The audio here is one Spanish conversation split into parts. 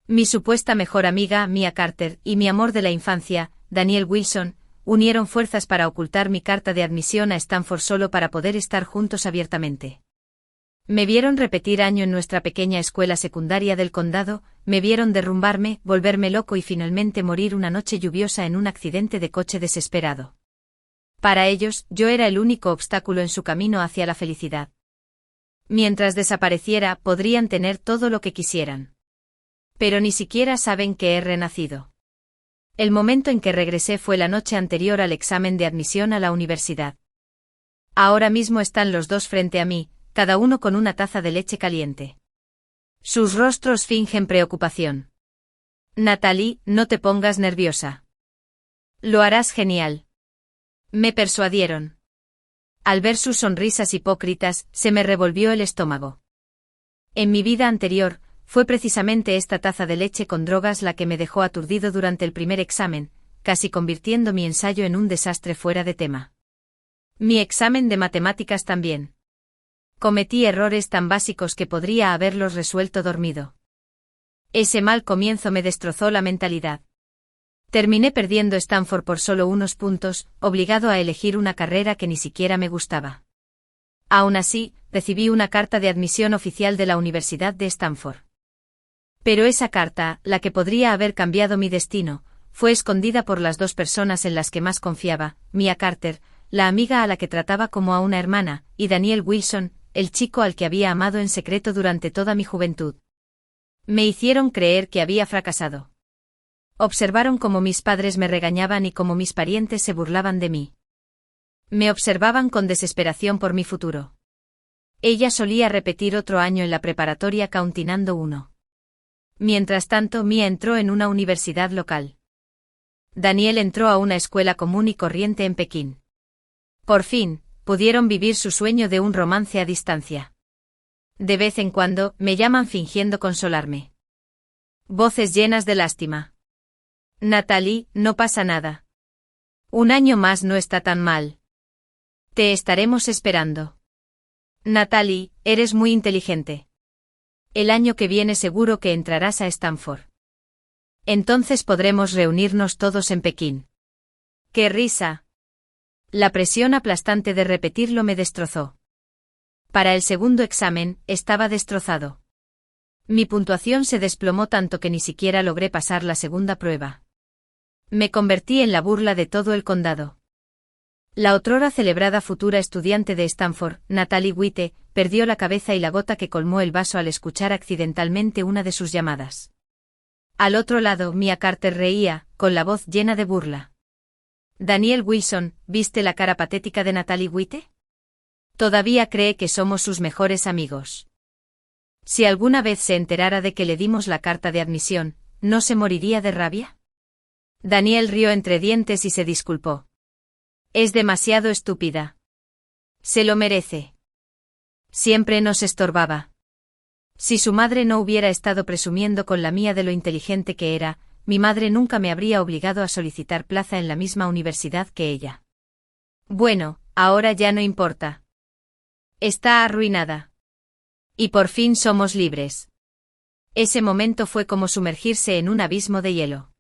Mi supuesta mejor amiga, Mia Carter, y mi amor de la infancia, Daniel Wilson, unieron fuerzas para ocultar mi carta de admisión a Stanford solo para poder estar juntos abiertamente. Me vieron repetir año en nuestra pequeña escuela secundaria del condado, me vieron derrumbarme, volverme loco y finalmente morir una noche lluviosa en un accidente de coche desesperado. Para ellos, yo era el único obstáculo en su camino hacia la felicidad. Mientras desapareciera, podrían tener todo lo que quisieran. Pero ni siquiera saben que he renacido. El momento en que regresé fue la noche anterior al examen de admisión a la universidad. Ahora mismo están los dos frente a mí, cada uno con una taza de leche caliente. Sus rostros fingen preocupación. Natalie, no te pongas nerviosa. Lo harás genial. Me persuadieron. Al ver sus sonrisas hipócritas, se me revolvió el estómago. En mi vida anterior, fue precisamente esta taza de leche con drogas la que me dejó aturdido durante el primer examen, casi convirtiendo mi ensayo en un desastre fuera de tema. Mi examen de matemáticas también. Cometí errores tan básicos que podría haberlos resuelto dormido. Ese mal comienzo me destrozó la mentalidad. Terminé perdiendo Stanford por solo unos puntos, obligado a elegir una carrera que ni siquiera me gustaba. Aún así, recibí una carta de admisión oficial de la Universidad de Stanford. Pero esa carta, la que podría haber cambiado mi destino, fue escondida por las dos personas en las que más confiaba, Mia Carter, la amiga a la que trataba como a una hermana, y Daniel Wilson, el chico al que había amado en secreto durante toda mi juventud. Me hicieron creer que había fracasado. Observaron cómo mis padres me regañaban y cómo mis parientes se burlaban de mí. Me observaban con desesperación por mi futuro. Ella solía repetir otro año en la preparatoria Countinando 1. Mientras tanto, Mia entró en una universidad local. Daniel entró a una escuela común y corriente en Pekín. Por fin, pudieron vivir su sueño de un romance a distancia. De vez en cuando, me llaman fingiendo consolarme. Voces llenas de lástima. Natalie, no pasa nada. Un año más no está tan mal. Te estaremos esperando. Natalie, eres muy inteligente. El año que viene seguro que entrarás a Stanford. Entonces podremos reunirnos todos en Pekín. ¡Qué risa! La presión aplastante de repetirlo me destrozó. Para el segundo examen, estaba destrozado. Mi puntuación se desplomó tanto que ni siquiera logré pasar la segunda prueba. Me convertí en la burla de todo el condado. La otrora celebrada futura estudiante de Stanford, Natalie Witte, perdió la cabeza y la gota que colmó el vaso al escuchar accidentalmente una de sus llamadas. Al otro lado, Mia Carter reía, con la voz llena de burla. Daniel Wilson, ¿viste la cara patética de Natalie Witte? Todavía cree que somos sus mejores amigos. Si alguna vez se enterara de que le dimos la carta de admisión, ¿no se moriría de rabia? Daniel rió entre dientes y se disculpó. Es demasiado estúpida. Se lo merece. Siempre nos estorbaba. Si su madre no hubiera estado presumiendo con la mía de lo inteligente que era, mi madre nunca me habría obligado a solicitar plaza en la misma universidad que ella. Bueno, ahora ya no importa. Está arruinada. Y por fin somos libres. Ese momento fue como sumergirse en un abismo de hielo.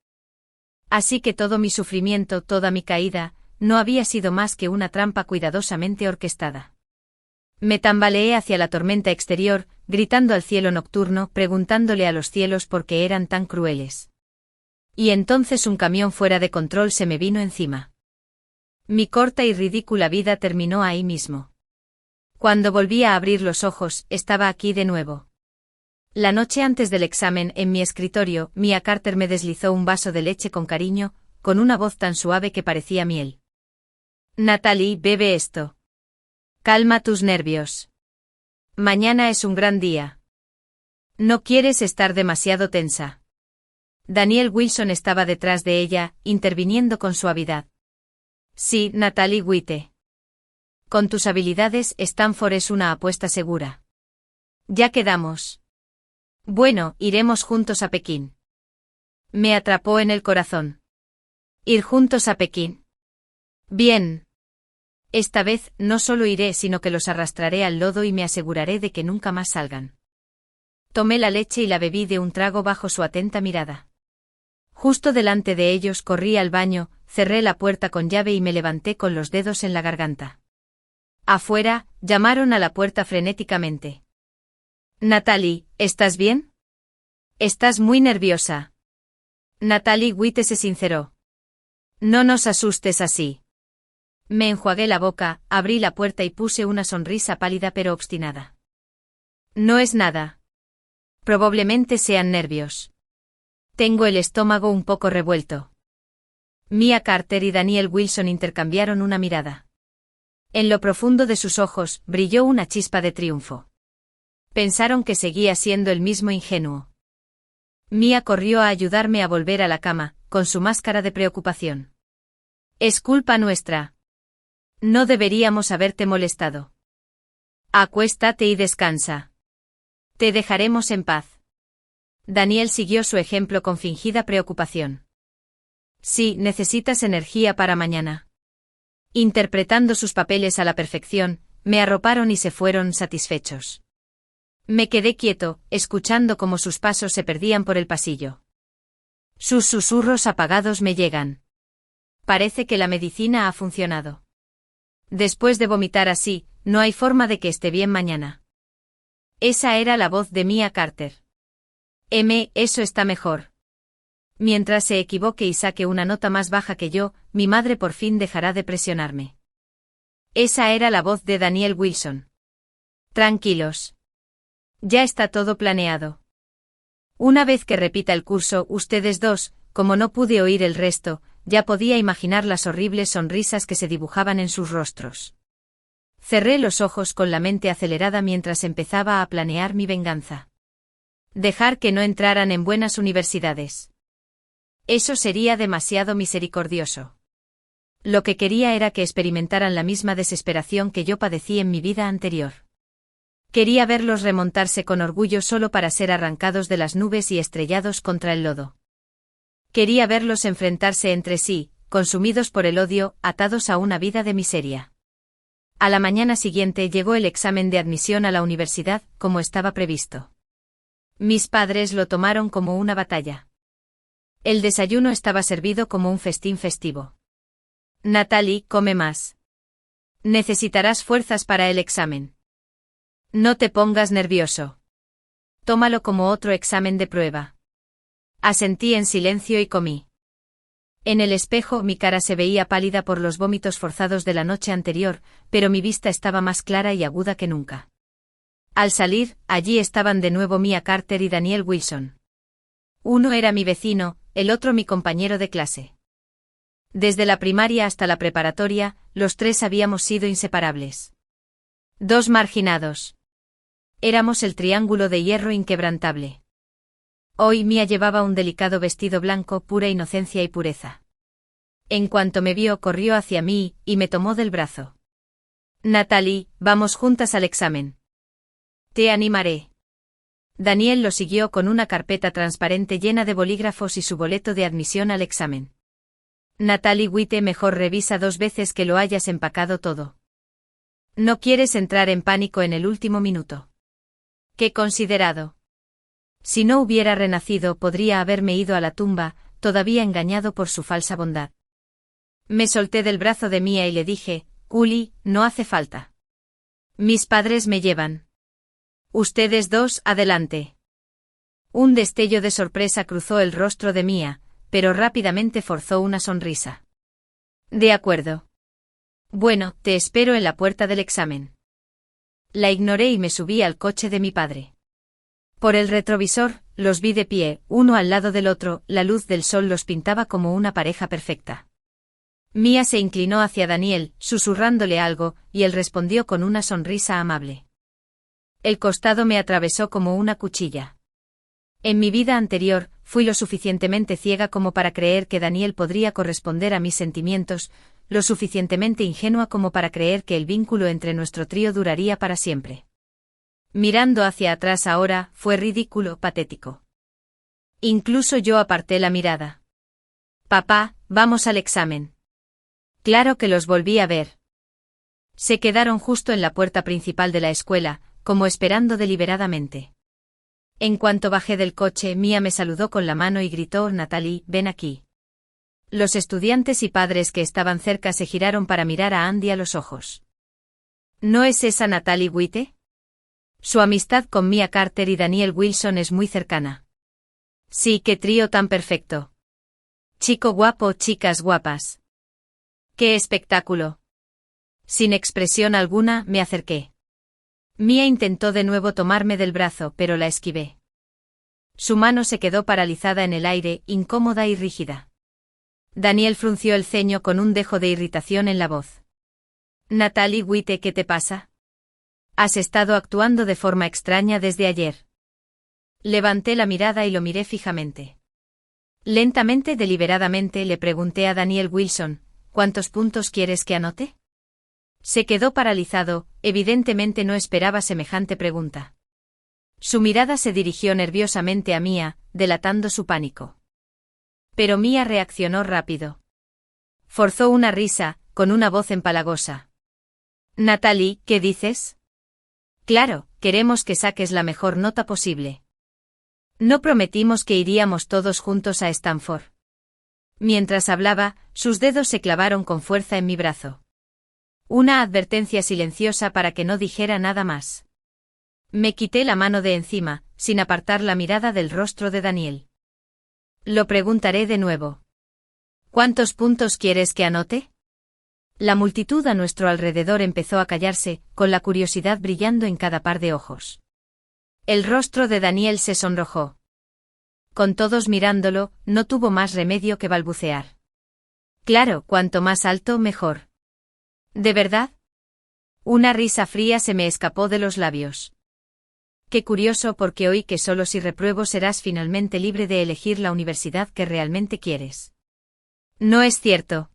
Así que todo mi sufrimiento, toda mi caída, no había sido más que una trampa cuidadosamente orquestada. Me tambaleé hacia la tormenta exterior, gritando al cielo nocturno, preguntándole a los cielos por qué eran tan crueles. Y entonces un camión fuera de control se me vino encima. Mi corta y ridícula vida terminó ahí mismo. Cuando volví a abrir los ojos, estaba aquí de nuevo. La noche antes del examen, en mi escritorio, Mia Carter me deslizó un vaso de leche con cariño, con una voz tan suave que parecía miel. Natalie, bebe esto. Calma tus nervios. Mañana es un gran día. No quieres estar demasiado tensa. Daniel Wilson estaba detrás de ella, interviniendo con suavidad. Sí, Natalie Witte. Con tus habilidades, Stanford es una apuesta segura. Ya quedamos. Bueno, iremos juntos a Pekín. Me atrapó en el corazón. ¿Ir juntos a Pekín? Bien. Esta vez, no solo iré sino que los arrastraré al lodo y me aseguraré de que nunca más salgan. Tomé la leche y la bebí de un trago bajo su atenta mirada. Justo delante de ellos corrí al baño, cerré la puerta con llave y me levanté con los dedos en la garganta. Afuera, llamaron a la puerta frenéticamente. Natalie, ¿estás bien? Estás muy nerviosa. Natalie Witte se sinceró. No nos asustes así. Me enjuagué la boca, abrí la puerta y puse una sonrisa pálida pero obstinada. No es nada. Probablemente sean nervios. Tengo el estómago un poco revuelto. Mia Carter y Daniel Wilson intercambiaron una mirada. En lo profundo de sus ojos brilló una chispa de triunfo. Pensaron que seguía siendo el mismo ingenuo. Mia corrió a ayudarme a volver a la cama, con su máscara de preocupación. Es culpa nuestra. No deberíamos haberte molestado. Acuéstate y descansa. Te dejaremos en paz. Daniel siguió su ejemplo con fingida preocupación. Sí, necesitas energía para mañana. Interpretando sus papeles a la perfección, me arroparon y se fueron satisfechos. Me quedé quieto, escuchando cómo sus pasos se perdían por el pasillo. Sus susurros apagados me llegan. Parece que la medicina ha funcionado. Después de vomitar así, no hay forma de que esté bien mañana. Esa era la voz de Mia Carter. Eso está mejor. Mientras se equivoque y saque una nota más baja que yo, mi madre por fin dejará de presionarme. Esa era la voz de Daniel Wilson. Tranquilos. Ya está todo planeado. Una vez que repita el curso, ustedes dos, como no pude oír el resto, ya podía imaginar las horribles sonrisas que se dibujaban en sus rostros. Cerré los ojos con la mente acelerada mientras empezaba a planear mi venganza. Dejar que no entraran en buenas universidades. Eso sería demasiado misericordioso. Lo que quería era que experimentaran la misma desesperación que yo padecí en mi vida anterior. Quería verlos remontarse con orgullo solo para ser arrancados de las nubes y estrellados contra el lodo. Quería verlos enfrentarse entre sí, consumidos por el odio, atados a una vida de miseria. A la mañana siguiente llegó el examen de admisión a la universidad, como estaba previsto. Mis padres lo tomaron como una batalla. El desayuno estaba servido como un festín festivo. Natalie, come más. Necesitarás fuerzas para el examen. No te pongas nervioso. Tómalo como otro examen de prueba. Asentí en silencio y comí. En el espejo mi cara se veía pálida por los vómitos forzados de la noche anterior, pero mi vista estaba más clara y aguda que nunca. Al salir, allí estaban de nuevo Mia Carter y Daniel Wilson. Uno era mi vecino, el otro mi compañero de clase. Desde la primaria hasta la preparatoria, los tres habíamos sido inseparables. Dos marginados. Éramos el triángulo de hierro inquebrantable. Hoy Mia llevaba un delicado vestido blanco, pura inocencia y pureza. En cuanto me vio, corrió hacia mí y me tomó del brazo. Natalie, vamos juntas al examen. Te animaré. Daniel lo siguió con una carpeta transparente llena de bolígrafos y su boleto de admisión al examen. Natalie Witte, mejor revisa 2 veces que lo hayas empacado todo. No quieres entrar en pánico en el último minuto. Qué considerado. Si no hubiera renacido podría haberme ido a la tumba, todavía engañado por su falsa bondad. Me solté del brazo de Mia y le dije, Uli, no hace falta. Mis padres me llevan. Ustedes dos, adelante. Un destello de sorpresa cruzó el rostro de Mia, pero rápidamente forzó una sonrisa. De acuerdo. Bueno, te espero en la puerta del examen. La ignoré y me subí al coche de mi padre. Por el retrovisor, los vi de pie, uno al lado del otro, la luz del sol los pintaba como una pareja perfecta. Mia se inclinó hacia Daniel, susurrándole algo, y él respondió con una sonrisa amable. El costado me atravesó como una cuchilla. En mi vida anterior, fui lo suficientemente ciega como para creer que Daniel podría corresponder a mis sentimientos, lo suficientemente ingenua como para creer que el vínculo entre nuestro trío duraría para siempre. Mirando hacia atrás ahora, fue ridículo, patético. Incluso yo aparté la mirada. Papá, vamos al examen. Claro que los volví a ver. Se quedaron justo en la puerta principal de la escuela, como esperando deliberadamente. En cuanto bajé del coche, Mia me saludó con la mano y gritó: Natalie, ven aquí. Los estudiantes y padres que estaban cerca se giraron para mirar a Andy a los ojos. ¿No es esa Natalie White? Su amistad con Mia Carter y Daniel Wilson es muy cercana. Sí, qué trío tan perfecto. Chico guapo, chicas guapas. ¡Qué espectáculo! Sin expresión alguna, me acerqué. Mia intentó de nuevo tomarme del brazo, pero la esquivé. Su mano se quedó paralizada en el aire, incómoda y rígida. Daniel frunció el ceño con un dejo de irritación en la voz. Natalie White, ¿qué te pasa? Has estado actuando de forma extraña desde ayer. Levanté la mirada y lo miré fijamente. Lentamente, deliberadamente, le pregunté a Daniel Wilson: ¿cuántos puntos quieres que anote? Se quedó paralizado, evidentemente no esperaba semejante pregunta. Su mirada se dirigió nerviosamente a Mia, delatando su pánico. Pero Mia reaccionó rápido. Forzó una risa, con una voz empalagosa. Natalie, ¿qué dices? Claro, queremos que saques la mejor nota posible. ¿No prometimos que iríamos todos juntos a Stanford? Mientras hablaba, sus dedos se clavaron con fuerza en mi brazo. Una advertencia silenciosa para que no dijera nada más. Me quité la mano de encima, sin apartar la mirada del rostro de Daniel. Lo preguntaré de nuevo. ¿Cuántos puntos quieres que anote? La multitud a nuestro alrededor empezó a callarse, con la curiosidad brillando en cada par de ojos. El rostro de Daniel se sonrojó. Con todos mirándolo, no tuvo más remedio que balbucear. Claro, cuanto más alto, mejor. ¿De verdad? Una risa fría se me escapó de los labios. Qué curioso, porque oí que solo si repruebo serás finalmente libre de elegir la universidad que realmente quieres. No es cierto.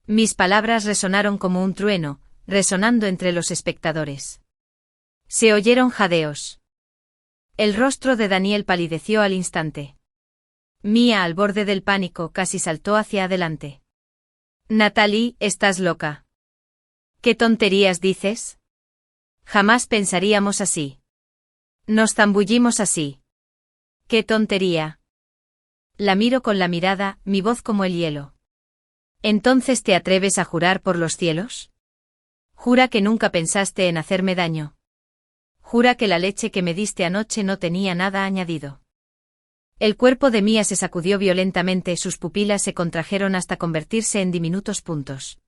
Mis palabras resonaron como un trueno, resonando entre los espectadores. Se oyeron jadeos. El rostro de Daniel palideció al instante. Mia, al borde del pánico, casi saltó hacia adelante. Natalie, estás loca. ¿Qué tonterías dices? Jamás pensaríamos así. Nos zambullimos así. ¡Qué tontería! La miro con la mirada, mi voz como el hielo. ¿Entonces te atreves a jurar por los cielos? Jura que nunca pensaste en hacerme daño. Jura que la leche que me diste anoche no tenía nada añadido. El cuerpo de Mia se sacudió violentamente, sus pupilas se contrajeron hasta convertirse en diminutos puntos.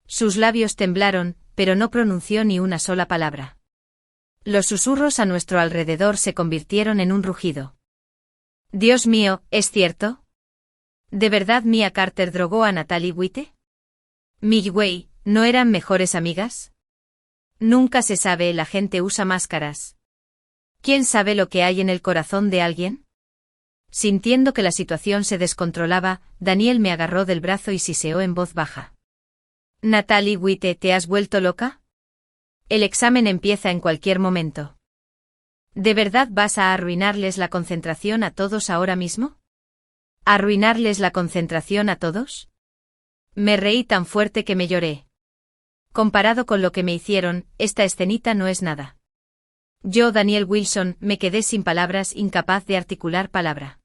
Sus labios temblaron, pero no pronunció ni una sola palabra. Los susurros a nuestro alrededor se convirtieron en un rugido. Dios mío, ¿es cierto? ¿De verdad Mia Carter drogó a Natalie White? Midway, ¿no eran mejores amigas? Nunca se sabe, la gente usa máscaras. ¿Quién sabe lo que hay en el corazón de alguien? Sintiendo que la situación se descontrolaba, Daniel me agarró del brazo y siseó en voz baja. Natalie White, ¿te has vuelto loca? El examen empieza en cualquier momento. ¿De verdad vas a arruinarles la concentración a todos ahora mismo? ¿Arruinarles la concentración a todos? Me reí tan fuerte que me lloré. Comparado con lo que me hicieron, esta escenita no es nada. Yo, Daniel Wilson, me quedé sin palabras, incapaz de articular palabra.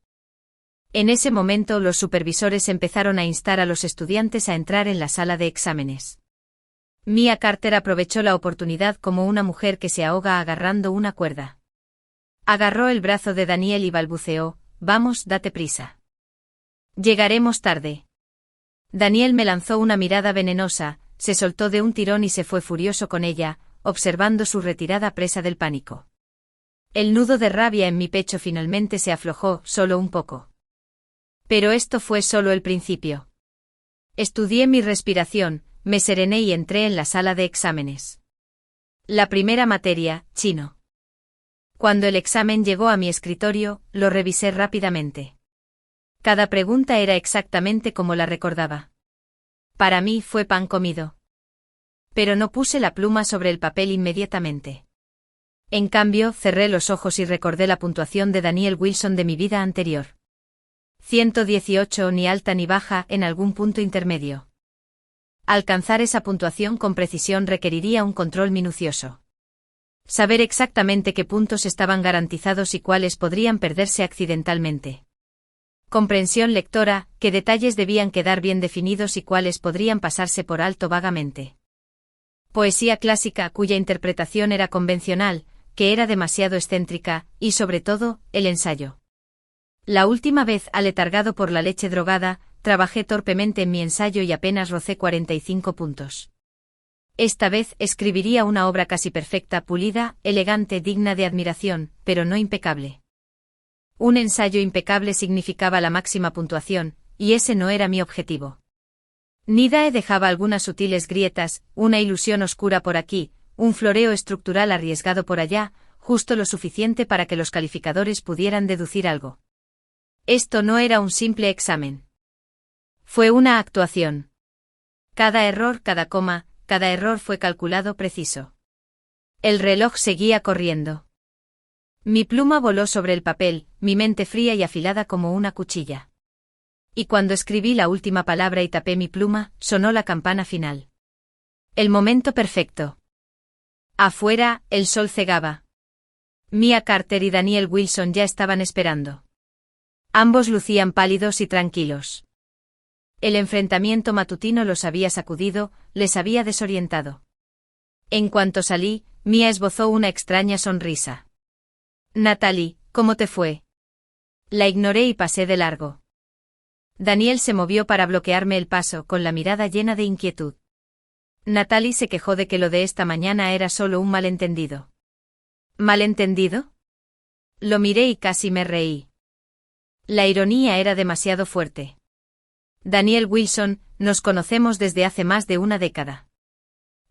En ese momento los supervisores empezaron a instar a los estudiantes a entrar en la sala de exámenes. Mia Carter aprovechó la oportunidad como una mujer que se ahoga agarrando una cuerda. Agarró el brazo de Daniel y balbuceó: vamos, date prisa. Llegaremos tarde. Daniel me lanzó una mirada venenosa, se soltó de un tirón y se fue furioso con ella, observando su retirada presa del pánico. El nudo de rabia en mi pecho finalmente se aflojó, solo un poco. Pero esto fue solo el principio. Estudié mi respiración, me serené y entré en la sala de exámenes. La primera materia, chino. Cuando el examen llegó a mi escritorio, lo revisé rápidamente. Cada pregunta era exactamente como la recordaba. Para mí fue pan comido. Pero no puse la pluma sobre el papel inmediatamente. En cambio, cerré los ojos y recordé la puntuación de Daniel Wilson de mi vida anterior. 118, ni alta ni baja, en algún punto intermedio. Alcanzar esa puntuación con precisión requeriría un control minucioso. Saber exactamente qué puntos estaban garantizados y cuáles podrían perderse accidentalmente. Comprensión lectora, qué detalles debían quedar bien definidos y cuáles podrían pasarse por alto vagamente. Poesía clásica cuya interpretación era convencional, que era demasiado excéntrica, y sobre todo, el ensayo. La última vez, aletargado por la leche drogada, trabajé torpemente en mi ensayo y apenas rocé 45 puntos. Esta vez escribiría una obra casi perfecta, pulida, elegante, digna de admiración, pero no impecable. Un ensayo impecable significaba la máxima puntuación, y ese no era mi objetivo. Nidae dejaba algunas sutiles grietas, una ilusión oscura por aquí, un floreo estructural arriesgado por allá, justo lo suficiente para que los calificadores pudieran deducir algo. Esto no era un simple examen. Fue una actuación. Cada error, cada coma, cada error fue calculado preciso. El reloj seguía corriendo. Mi pluma voló sobre el papel, mi mente fría y afilada como una cuchilla. Y cuando escribí la última palabra y tapé mi pluma, sonó la campana final. El momento perfecto. Afuera, el sol cegaba. Mia Carter y Daniel Wilson ya estaban esperando. Ambos lucían pálidos y tranquilos. El enfrentamiento matutino los había sacudido, les había desorientado. En cuanto salí, Mia esbozó una extraña sonrisa. Natalie, ¿cómo te fue? La ignoré y pasé de largo. Daniel se movió para bloquearme el paso, con la mirada llena de inquietud. Natalie se quejó de que lo de esta mañana era solo un malentendido. ¿Malentendido? Lo miré y casi me reí. La ironía era demasiado fuerte. Daniel Wilson, nos conocemos desde hace más de una década.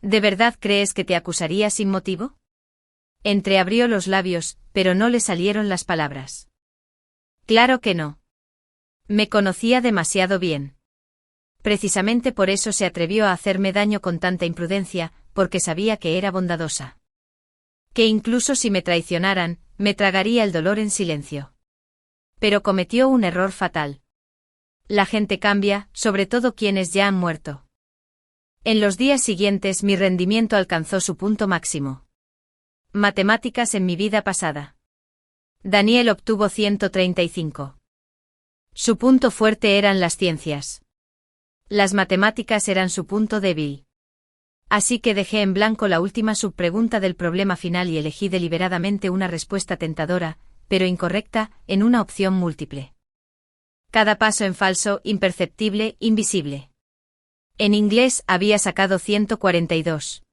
¿De verdad crees que te acusaría sin motivo? Entreabrió los labios, pero no le salieron las palabras. Claro que no. Me conocía demasiado bien. Precisamente por eso se atrevió a hacerme daño con tanta imprudencia, porque sabía que era bondadosa. Que incluso si me traicionaran, me tragaría el dolor en silencio. Pero cometió un error fatal. La gente cambia, sobre todo quienes ya han muerto. En los días siguientes mi rendimiento alcanzó su punto máximo. Matemáticas en mi vida pasada. Daniel obtuvo 135. Su punto fuerte eran las ciencias. Las matemáticas eran su punto débil. Así que dejé en blanco la última subpregunta del problema final y elegí deliberadamente una respuesta tentadora, pero incorrecta, en una opción múltiple. Cada paso en falso, imperceptible, invisible. En inglés había sacado 142.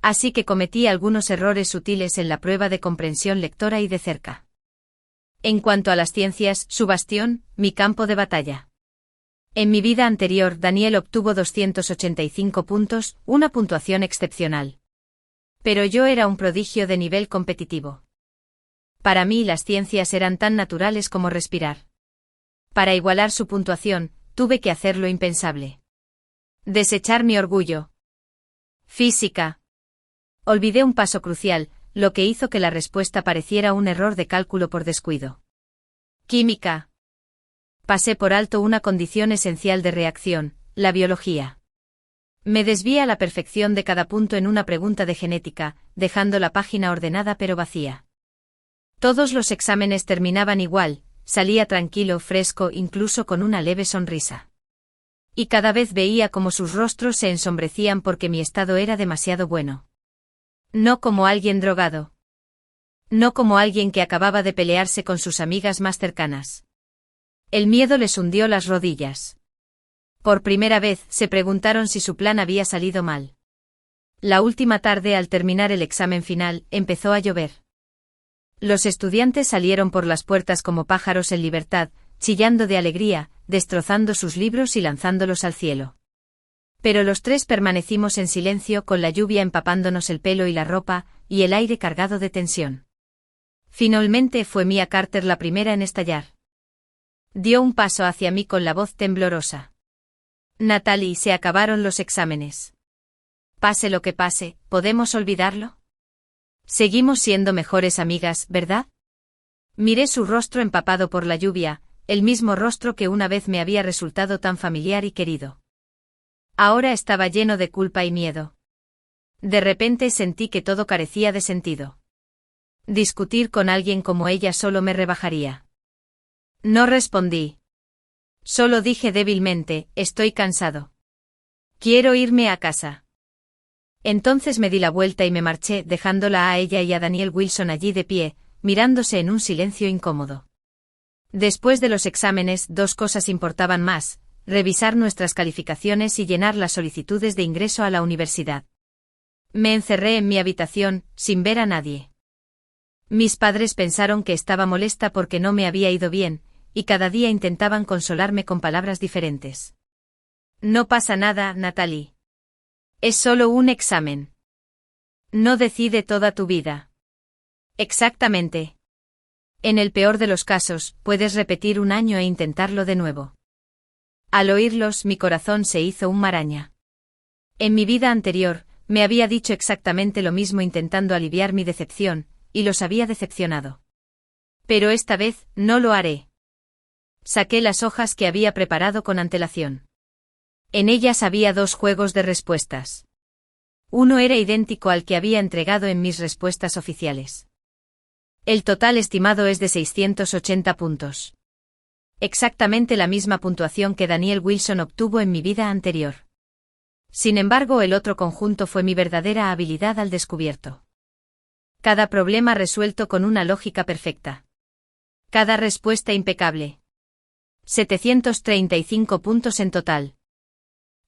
Así que cometí algunos errores sutiles en la prueba de comprensión lectora y de cerca. En cuanto a las ciencias, su bastión, mi campo de batalla. En mi vida anterior, Daniel obtuvo 285 puntos, una puntuación excepcional. Pero yo era un prodigio de nivel competitivo. Para mí las ciencias eran tan naturales como respirar. Para igualar su puntuación, tuve que hacer lo impensable. Desechar mi orgullo. Física. Olvidé un paso crucial, lo que hizo que la respuesta pareciera un error de cálculo por descuido. Química. Pasé por alto una condición esencial de reacción, la biología. Me desvié a la perfección de cada punto en una pregunta de genética, dejando la página ordenada pero vacía. Todos los exámenes terminaban igual, salía tranquilo, fresco, incluso con una leve sonrisa. Y cada vez veía cómo sus rostros se ensombrecían porque mi estado era demasiado bueno. No como alguien drogado. No como alguien que acababa de pelearse con sus amigas más cercanas. El miedo les hundió las rodillas. Por primera vez se preguntaron si su plan había salido mal. La última tarde, al terminar el examen final, empezó a llover. Los estudiantes salieron por las puertas como pájaros en libertad, chillando de alegría, destrozando sus libros y lanzándolos al cielo. Pero los tres permanecimos en silencio, con la lluvia empapándonos el pelo y la ropa, y el aire cargado de tensión. Finalmente fue Mia Carter la primera en estallar. Dio un paso hacia mí con la voz temblorosa. Natalie, se acabaron los exámenes. Pase lo que pase, ¿podemos olvidarlo? Seguimos siendo mejores amigas, ¿verdad? Miré su rostro empapado por la lluvia, el mismo rostro que una vez me había resultado tan familiar y querido. Ahora estaba lleno de culpa y miedo. De repente sentí que todo carecía de sentido. Discutir con alguien como ella solo me rebajaría. No respondí. Solo dije débilmente, estoy cansado. Quiero irme a casa. Entonces me di la vuelta y me marché, dejándola a ella y a Daniel Wilson allí de pie, mirándose en un silencio incómodo. Después de los exámenes, dos cosas importaban más: revisar nuestras calificaciones y llenar las solicitudes de ingreso a la universidad. Me encerré en mi habitación, sin ver a nadie. Mis padres pensaron que estaba molesta porque no me había ido bien, y cada día intentaban consolarme con palabras diferentes. No pasa nada, Natalie. Es solo un examen. No decide toda tu vida. Exactamente. En el peor de los casos, puedes repetir un año e intentarlo de nuevo. Al oírlos, mi corazón se hizo un maraña. En mi vida anterior, me había dicho exactamente lo mismo intentando aliviar mi decepción, y los había decepcionado. Pero esta vez, no lo haré. Saqué las hojas que había preparado con antelación. En ellas había dos juegos de respuestas. Uno era idéntico al que había entregado en mis respuestas oficiales. El total estimado es de 680 puntos. Exactamente la misma puntuación que Daniel Wilson obtuvo en mi vida anterior. Sin embargo, el otro conjunto fue mi verdadera habilidad al descubierto. Cada problema resuelto con una lógica perfecta. Cada respuesta impecable. 735 puntos en total.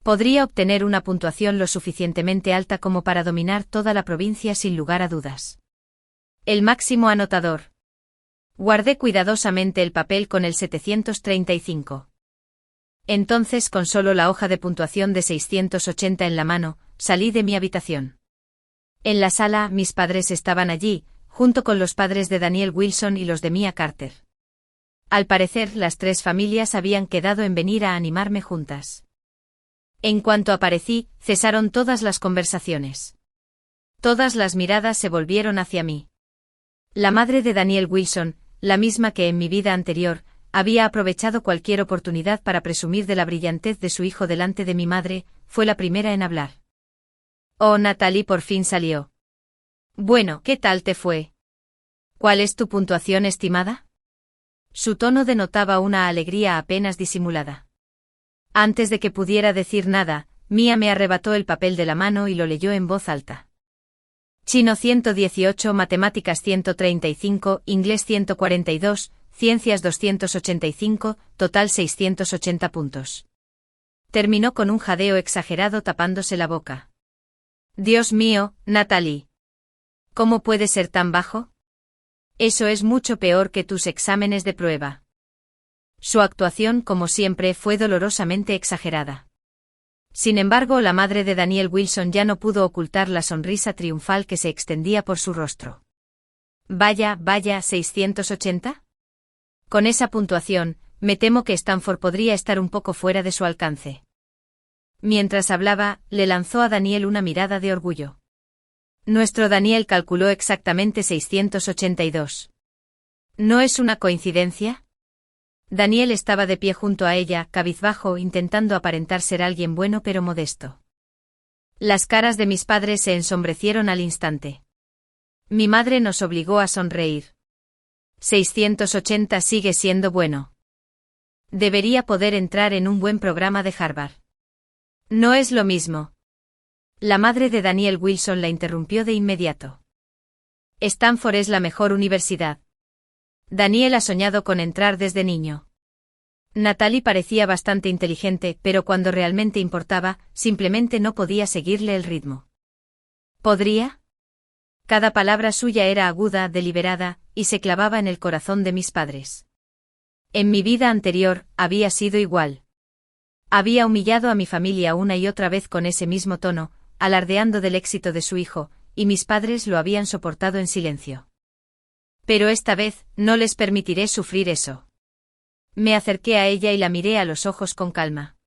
Podría obtener una puntuación lo suficientemente alta como para dominar toda la provincia sin lugar a dudas. El máximo anotador. Guardé cuidadosamente el papel con el 735. Entonces, con solo la hoja de puntuación de 680 en la mano, salí de mi habitación. En la sala, mis padres estaban allí, junto con los padres de Daniel Wilson y los de Mia Carter. Al parecer, las tres familias habían quedado en venir a animarme juntas. En cuanto aparecí, cesaron todas las conversaciones. Todas las miradas se volvieron hacia mí. La madre de Daniel Wilson, la misma que en mi vida anterior, había aprovechado cualquier oportunidad para presumir de la brillantez de su hijo delante de mi madre, fue la primera en hablar. Oh, Natalie por fin salió. Bueno, ¿qué tal te fue? ¿Cuál es tu puntuación estimada? Su tono denotaba una alegría apenas disimulada. Antes de que pudiera decir nada, Mia me arrebató el papel de la mano y lo leyó en voz alta. Chino 118, matemáticas 135, inglés 142, ciencias 285, total 680 puntos. Terminó con un jadeo exagerado tapándose la boca. Dios mío, Natalie. ¿Cómo puede ser tan bajo? Eso es mucho peor que tus exámenes de prueba. Su actuación, como siempre, fue dolorosamente exagerada. Sin embargo, la madre de Daniel Wilson ya no pudo ocultar la sonrisa triunfal que se extendía por su rostro. Vaya, 680. Con esa puntuación, me temo que Stanford podría estar un poco fuera de su alcance. Mientras hablaba, le lanzó a Daniel una mirada de orgullo. Nuestro Daniel calculó exactamente 682. ¿No es una coincidencia? Daniel estaba de pie junto a ella, cabizbajo, intentando aparentar ser alguien bueno pero modesto. Las caras de mis padres se ensombrecieron al instante. Mi madre nos obligó a sonreír. 680 sigue siendo bueno. Debería poder entrar en un buen programa de Harvard. No es lo mismo. La madre de Daniel Wilson la interrumpió de inmediato. Stanford es la mejor universidad. Daniel ha soñado con entrar desde niño. Natalie parecía bastante inteligente, pero cuando realmente importaba, simplemente no podía seguirle el ritmo. ¿Podría? Cada palabra suya era aguda, deliberada, y se clavaba en el corazón de mis padres. En mi vida anterior, había sido igual. Había humillado a mi familia una y otra vez con ese mismo tono, alardeando del éxito de su hijo, y mis padres lo habían soportado en silencio. Pero esta vez, no les permitiré sufrir eso. Me acerqué a ella y la miré a los ojos con calma.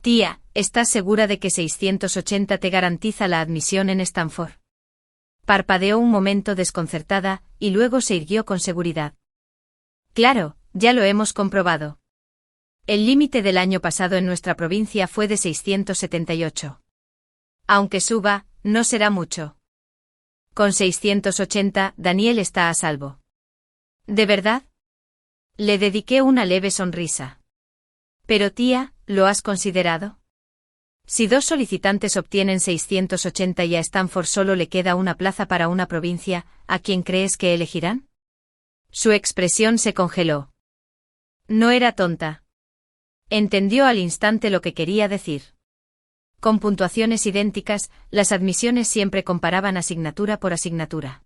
Tía, ¿estás segura de que 680 te garantiza la admisión en Stanford? Parpadeó un momento desconcertada, y luego se irguió con seguridad. Claro, ya lo hemos comprobado. El límite del año pasado en nuestra provincia fue de 678. Aunque suba, no será mucho. Con 680, Daniel está a salvo. ¿De verdad? Le dediqué una leve sonrisa. Pero tía, ¿lo has considerado? Si 2 solicitantes obtienen 680 y a Stanford solo le queda una plaza para una provincia, ¿a quién crees que elegirán? Su expresión se congeló. No era tonta. Entendió al instante lo que quería decir. Con puntuaciones idénticas, las admisiones siempre comparaban asignatura por asignatura.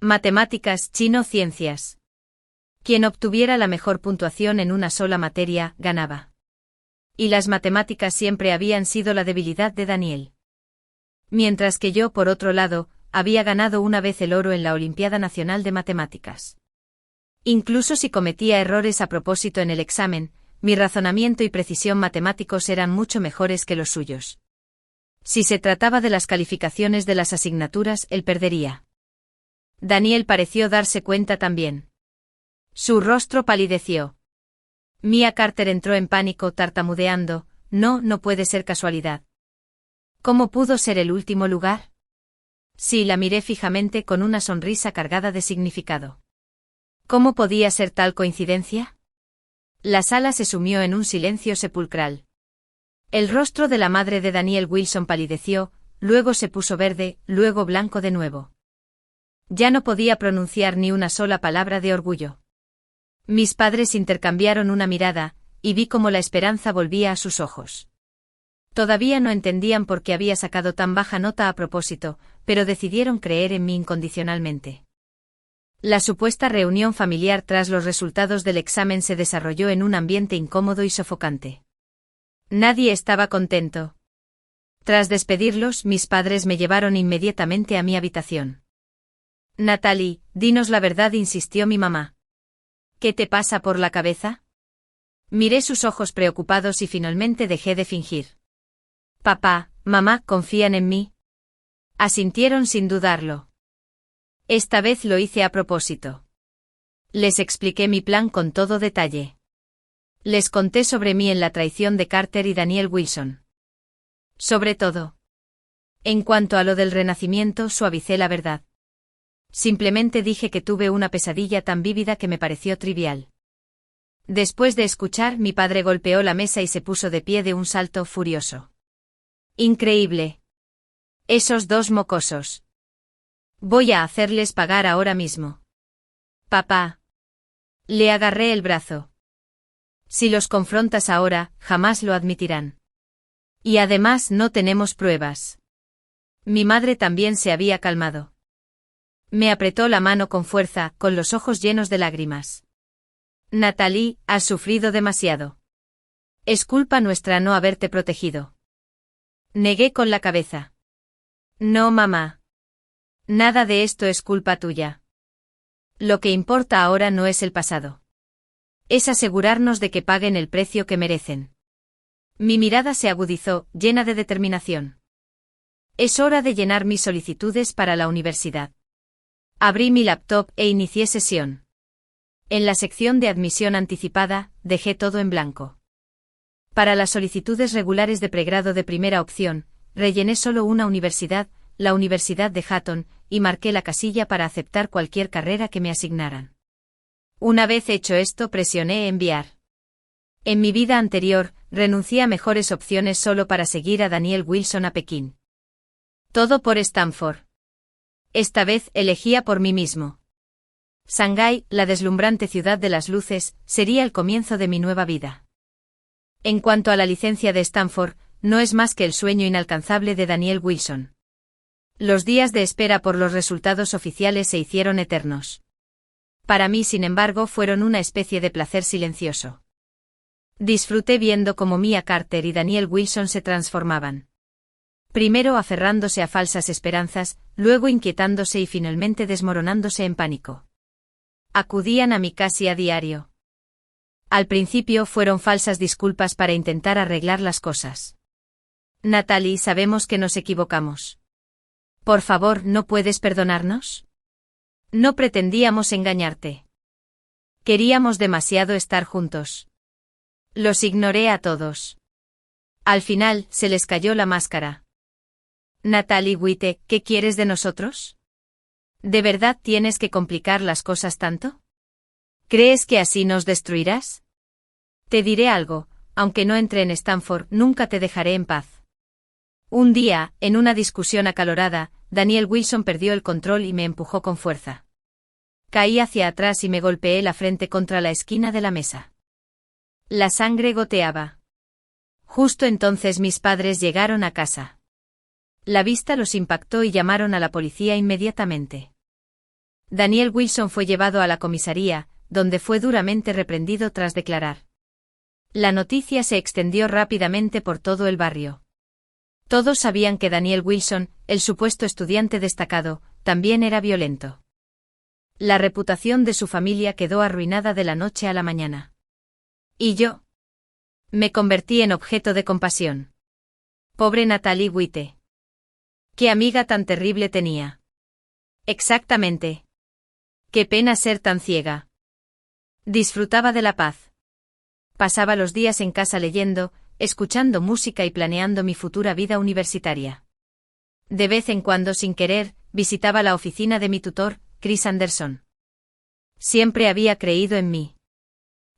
Matemáticas, chino, ciencias. Quien obtuviera la mejor puntuación en una sola materia, ganaba. Y las matemáticas siempre habían sido la debilidad de Daniel. Mientras que yo, por otro lado, había ganado una vez el oro en la Olimpiada Nacional de Matemáticas. Incluso si cometía errores a propósito en el examen, mi razonamiento y precisión matemáticos eran mucho mejores que los suyos. Si se trataba de las calificaciones de las asignaturas, él perdería. Daniel pareció darse cuenta también. Su rostro palideció. Mia Carter entró en pánico tartamudeando, no puede ser casualidad. ¿Cómo pudo ser el último lugar? Sí, la miré fijamente con una sonrisa cargada de significado. ¿Cómo podía ser tal coincidencia? La sala se sumió en un silencio sepulcral. El rostro de la madre de Daniel Wilson palideció, luego se puso verde, luego blanco de nuevo. Ya no podía pronunciar ni una sola palabra de orgullo. Mis padres intercambiaron una mirada, y vi cómo la esperanza volvía a sus ojos. Todavía no entendían por qué había sacado tan baja nota a propósito, pero decidieron creer en mí incondicionalmente. La supuesta reunión familiar tras los resultados del examen se desarrolló en un ambiente incómodo y sofocante. Nadie estaba contento. Tras despedirlos, mis padres me llevaron inmediatamente a mi habitación. Natalie, dinos la verdad, insistió mi mamá. ¿Qué te pasa por la cabeza? Miré sus ojos preocupados y finalmente dejé de fingir. Papá, mamá, ¿confían en mí? Asintieron sin dudarlo. Esta vez lo hice a propósito. Les expliqué mi plan con todo detalle. Les conté sobre mí en la traición de Carter y Daniel Wilson. Sobre todo. En cuanto a lo del renacimiento, suavicé la verdad. Simplemente dije que tuve una pesadilla tan vívida que me pareció trivial. Después de escuchar, mi padre golpeó la mesa y se puso de pie de un salto furioso. Increíble. Esos 2 mocosos. Voy a hacerles pagar ahora mismo. Papá. Le agarré el brazo. Si los confrontas ahora, jamás lo admitirán. Y además no tenemos pruebas. Mi madre también se había calmado. Me apretó la mano con fuerza, con los ojos llenos de lágrimas. Natalie, has sufrido demasiado. Es culpa nuestra no haberte protegido. Negué con la cabeza. No, mamá. Nada de esto es culpa tuya. Lo que importa ahora no es el pasado. Es asegurarnos de que paguen el precio que merecen. Mi mirada se agudizó, llena de determinación. Es hora de llenar mis solicitudes para la universidad. Abrí mi laptop e inicié sesión. En la sección de admisión anticipada, dejé todo en blanco. Para las solicitudes regulares de pregrado de primera opción, rellené solo una universidad, la Universidad de Hatton, y marqué la casilla para aceptar cualquier carrera que me asignaran. Una vez hecho esto, presioné enviar. En mi vida anterior, renuncié a mejores opciones solo para seguir a Daniel Wilson a Pekín. Todo por Stanford. Esta vez elegía por mí mismo. Shanghái, la deslumbrante ciudad de las luces, sería el comienzo de mi nueva vida. En cuanto a la licencia de Stanford, no es más que el sueño inalcanzable de Daniel Wilson. Los días de espera por los resultados oficiales se hicieron eternos. Para mí, sin embargo, fueron una especie de placer silencioso. Disfruté viendo cómo Mia Carter y Daniel Wilson se transformaban. Primero aferrándose a falsas esperanzas, luego inquietándose y finalmente desmoronándose en pánico. Acudían a mí casi a diario. Al principio fueron falsas disculpas para intentar arreglar las cosas. Natalie, sabemos que nos equivocamos. Por favor, ¿no puedes perdonarnos? No pretendíamos engañarte. Queríamos demasiado estar juntos. Los ignoré a todos. Al final, se les cayó la máscara. Natalie Witte, ¿qué quieres de nosotros? ¿De verdad tienes que complicar las cosas tanto? ¿Crees que así nos destruirás? Te diré algo, aunque no entre en Stanford, nunca te dejaré en paz. Un día, en una discusión acalorada, Daniel Wilson perdió el control y me empujó con fuerza. Caí hacia atrás y me golpeé la frente contra la esquina de la mesa. La sangre goteaba. Justo entonces mis padres llegaron a casa. La vista los impactó y llamaron a la policía inmediatamente. Daniel Wilson fue llevado a la comisaría, donde fue duramente reprendido tras declarar. La noticia se extendió rápidamente por todo el barrio. Todos sabían que Daniel Wilson, el supuesto estudiante destacado, también era violento. La reputación de su familia quedó arruinada de la noche a la mañana. ¿Y yo? Me convertí en objeto de compasión. Pobre Natalie Witte. ¿Qué amiga tan terrible tenía? Exactamente. Qué pena ser tan ciega. Disfrutaba de la paz. Pasaba los días en casa leyendo, escuchando música y planeando mi futura vida universitaria. De vez en cuando, sin querer, visitaba la oficina de mi tutor, Chris Anderson. Siempre había creído en mí.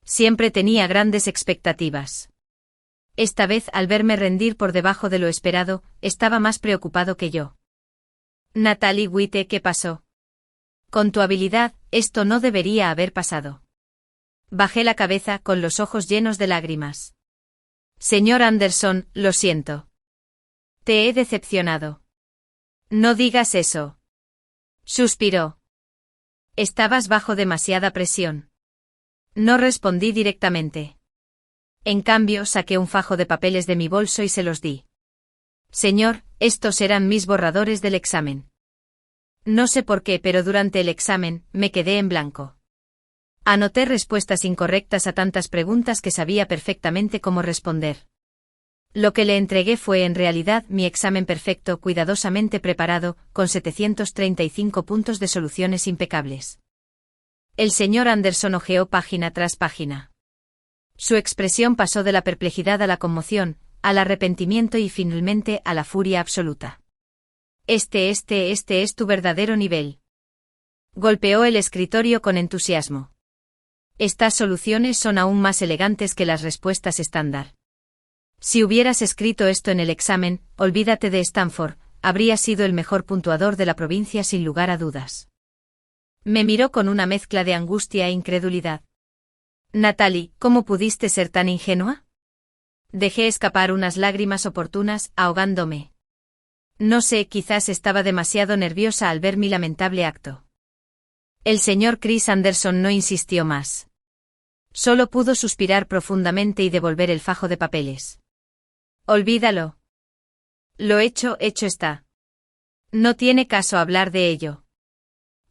Siempre tenía grandes expectativas. Esta vez, al verme rendir por debajo de lo esperado, estaba más preocupado que yo. Natalie Witte, ¿qué pasó? Con tu habilidad, esto no debería haber pasado. Bajé la cabeza con los ojos llenos de lágrimas. Señor Anderson, lo siento. Te he decepcionado. No digas eso. Suspiró. Estabas bajo demasiada presión. No respondí directamente. En cambio, saqué un fajo de papeles de mi bolso y se los di. Señor, estos eran mis borradores del examen. No sé por qué, pero durante el examen, me quedé en blanco. Anoté respuestas incorrectas a tantas preguntas que sabía perfectamente cómo responder. Lo que le entregué fue en realidad mi examen perfecto, cuidadosamente preparado, con 735 puntos de soluciones impecables. El señor Anderson hojeó página tras página. Su expresión pasó de la perplejidad a la conmoción, al arrepentimiento y finalmente a la furia absoluta. Este es tu verdadero nivel. Golpeó el escritorio con entusiasmo. Estas soluciones son aún más elegantes que las respuestas estándar. Si hubieras escrito esto en el examen, olvídate de Stanford, habría sido el mejor puntuador de la provincia sin lugar a dudas. Me miró con una mezcla de angustia e incredulidad. Natalie, ¿cómo pudiste ser tan ingenua? Dejé escapar unas lágrimas oportunas, ahogándome. No sé, quizás estaba demasiado nerviosa al ver mi lamentable acto. El señor Chris Anderson no insistió más. Solo pudo suspirar profundamente y devolver el fajo de papeles. Olvídalo. Lo hecho está. No tiene caso hablar de ello.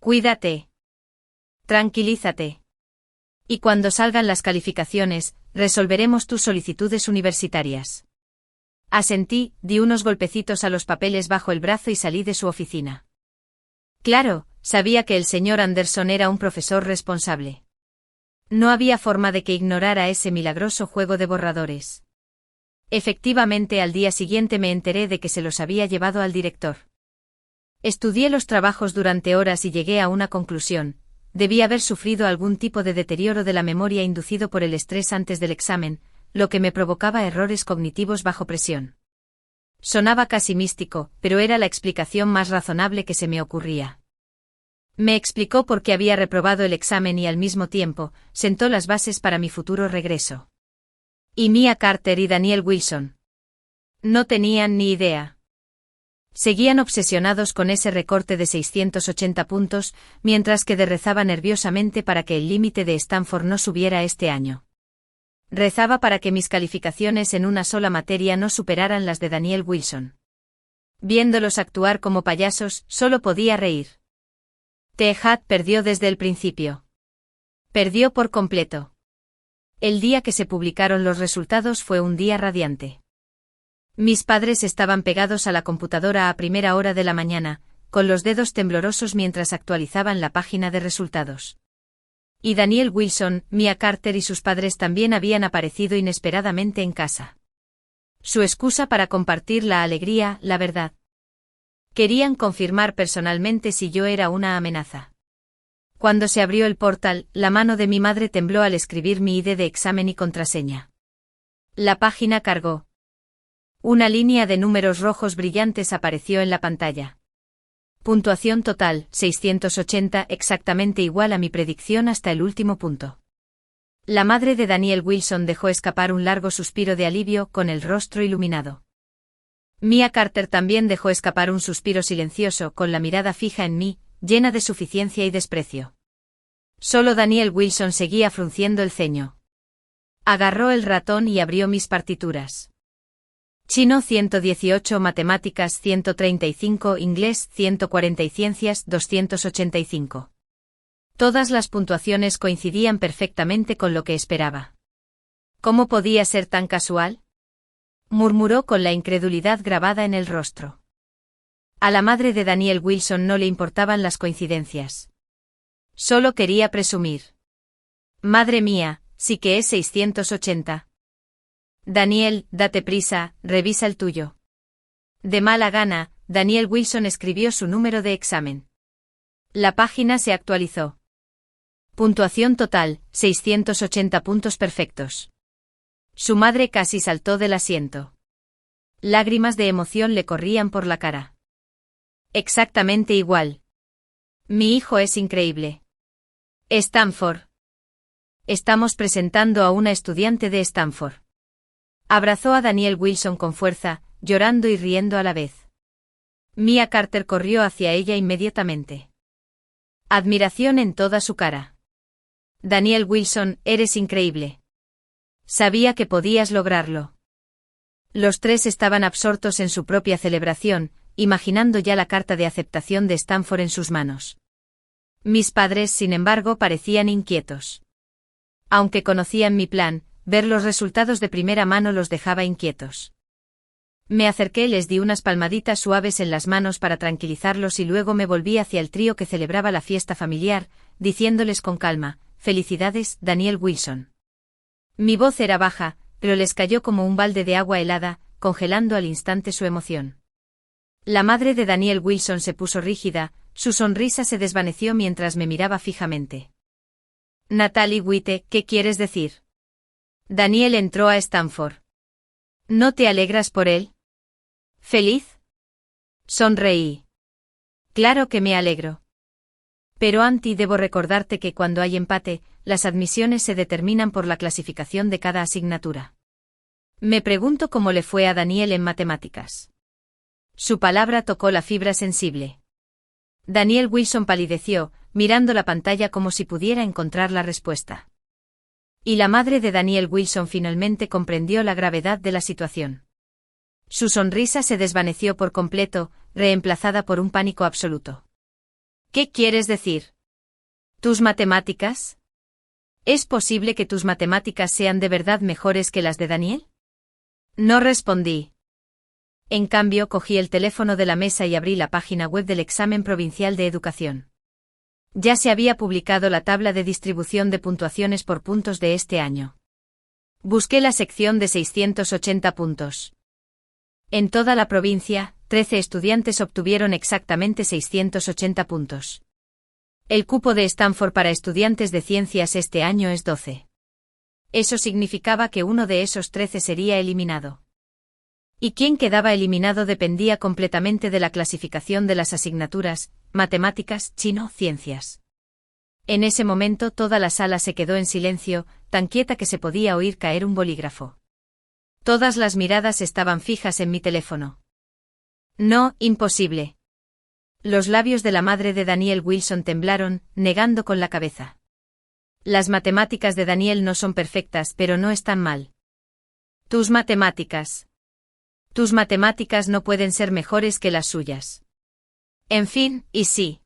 Cuídate. Tranquilízate. Y cuando salgan las calificaciones, resolveremos tus solicitudes universitarias. Asentí, di unos golpecitos a los papeles bajo el brazo y salí de su oficina. Claro, sabía que el señor Anderson era un profesor responsable. No había forma de que ignorara ese milagroso juego de borradores. Efectivamente, al día siguiente me enteré de que se los había llevado al director. Estudié los trabajos durante horas y llegué a una conclusión: debí haber sufrido algún tipo de deterioro de la memoria inducido por el estrés antes del examen, lo que me provocaba errores cognitivos bajo presión. Sonaba casi místico, pero era la explicación más razonable que se me ocurría. Me explicó por qué había reprobado el examen y al mismo tiempo, sentó las bases para mi futuro regreso. Y Mia Carter y Daniel Wilson. No tenían ni idea. Seguían obsesionados con ese recorte de 680 puntos, mientras que rezaba nerviosamente para que el límite de Stanford no subiera este año. Rezaba para que mis calificaciones en una sola materia no superaran las de Daniel Wilson. Viéndolos actuar como payasos, solo podía reír. Tehat perdió desde el principio. Perdió por completo. El día que se publicaron los resultados fue un día radiante. Mis padres estaban pegados a la computadora a primera hora de la mañana, con los dedos temblorosos mientras actualizaban la página de resultados. Y Daniel Wilson, Mia Carter y sus padres también habían aparecido inesperadamente en casa. Su excusa para compartir la alegría, la verdad. Querían confirmar personalmente si yo era una amenaza. Cuando se abrió el portal, la mano de mi madre tembló al escribir mi ID de examen y contraseña. La página cargó. Una línea de números rojos brillantes apareció en la pantalla. Puntuación total, 680, exactamente igual a mi predicción hasta el último punto. La madre de Daniel Wilson dejó escapar un largo suspiro de alivio con el rostro iluminado. Mia Carter también dejó escapar un suspiro silencioso con la mirada fija en mí, llena de suficiencia y desprecio. Solo Daniel Wilson seguía frunciendo el ceño. Agarró el ratón y abrió mis partituras. Chino 118, matemáticas 135, inglés 140 y ciencias 285. Todas las puntuaciones coincidían perfectamente con lo que esperaba. ¿Cómo podía ser tan casual?, murmuró con la incredulidad grabada en el rostro. A la madre de Daniel Wilson no le importaban las coincidencias. Solo quería presumir. Madre mía, sí que es 680. Daniel, date prisa, revisa el tuyo. De mala gana, Daniel Wilson escribió su número de examen. La página se actualizó. Puntuación total, 680 puntos perfectos. Su madre casi saltó del asiento. Lágrimas de emoción le corrían por la cara. Exactamente igual. Mi hijo es increíble. Stanford. Estamos presentando a una estudiante de Stanford. Abrazó a Daniel Wilson con fuerza, llorando y riendo a la vez. Mia Carter corrió hacia ella inmediatamente. Admiración en toda su cara. Daniel Wilson, eres increíble. Sabía que podías lograrlo. Los tres estaban absortos en su propia celebración, imaginando ya la carta de aceptación de Stanford en sus manos. Mis padres, sin embargo, parecían inquietos. Aunque conocían mi plan, ver los resultados de primera mano los dejaba inquietos. Me acerqué, les di unas palmaditas suaves en las manos para tranquilizarlos y luego me volví hacia el trío que celebraba la fiesta familiar, diciéndoles con calma: «Felicidades, Daniel Wilson». Mi voz era baja, pero les cayó como un balde de agua helada, congelando al instante su emoción. La madre de Daniel Wilson se puso rígida, su sonrisa se desvaneció mientras me miraba fijamente. Natalie Witte, ¿qué quieres decir? Daniel entró a Stanford. ¿No te alegras por él? ¿Feliz? Sonreí. Claro que me alegro. Pero Auntie, debo recordarte que cuando hay empate, las admisiones se determinan por la clasificación de cada asignatura. Me pregunto cómo le fue a Daniel en matemáticas. Su palabra tocó la fibra sensible. Daniel Wilson palideció, mirando la pantalla como si pudiera encontrar la respuesta. Y la madre de Daniel Wilson finalmente comprendió la gravedad de la situación. Su sonrisa se desvaneció por completo, reemplazada por un pánico absoluto. ¿Qué quieres decir? ¿Tus matemáticas? ¿Es posible que tus matemáticas sean de verdad mejores que las de Daniel? No respondí. En cambio, cogí el teléfono de la mesa y abrí la página web del examen provincial de educación. Ya se había publicado la tabla de distribución de puntuaciones por puntos de este año. Busqué la sección de 680 puntos. En toda la provincia, 13 estudiantes obtuvieron exactamente 680 puntos. El cupo de Stanford para estudiantes de ciencias este año es 12. Eso significaba que uno de esos 13 sería eliminado. Y quién quedaba eliminado dependía completamente de la clasificación de las asignaturas: matemáticas, chino, ciencias. En ese momento toda la sala se quedó en silencio, tan quieta que se podía oír caer un bolígrafo. Todas las miradas estaban fijas en mi teléfono. No, imposible. Los labios de la madre de Daniel Wilson temblaron, negando con la cabeza. Las matemáticas de Daniel no son perfectas, pero no están mal. Tus matemáticas no pueden ser mejores que las suyas. En fin, y sí.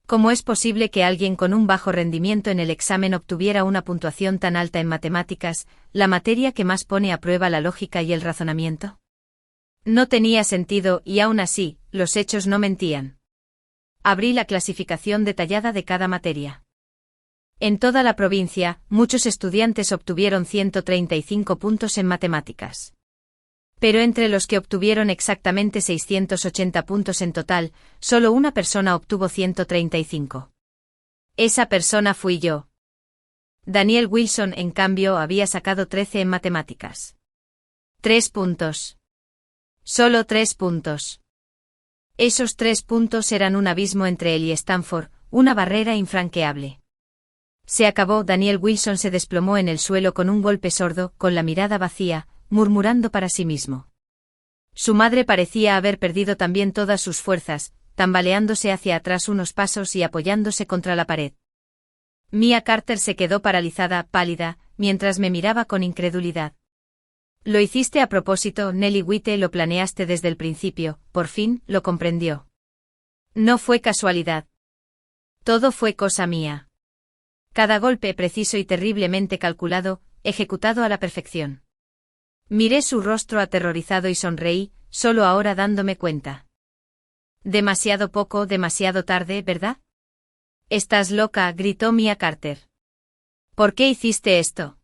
¿Cómo es posible que alguien con un bajo rendimiento en el examen obtuviera una puntuación tan alta en matemáticas, la materia que más pone a prueba la lógica y el razonamiento? No tenía sentido y aún así, los hechos no mentían. Abrí la clasificación detallada de cada materia. En toda la provincia, muchos estudiantes obtuvieron 135 puntos en matemáticas. Pero entre los que obtuvieron exactamente 680 puntos en total, solo una persona obtuvo 135. Esa persona fui yo. Daniel Wilson, en cambio, había sacado 13 en matemáticas. 3 puntos. Solo 3 puntos. Esos 3 puntos eran un abismo entre él y Stanford, una barrera infranqueable. Se acabó. Daniel Wilson se desplomó en el suelo con un golpe sordo, con la mirada vacía, murmurando para sí mismo. Su madre parecía haber perdido también todas sus fuerzas, tambaleándose hacia atrás unos pasos y apoyándose contra la pared. Mia Carter se quedó paralizada, pálida, mientras me miraba con incredulidad. Lo hiciste a propósito, Nellie White, lo planeaste desde el principio, por fin, lo comprendió. No fue casualidad. Todo fue cosa mía. Cada golpe preciso y terriblemente calculado, ejecutado a la perfección. Miré su rostro aterrorizado y sonreí, solo ahora dándome cuenta. Demasiado poco, demasiado tarde, ¿verdad? Estás loca, gritó Mia Carter. ¿Por qué hiciste esto?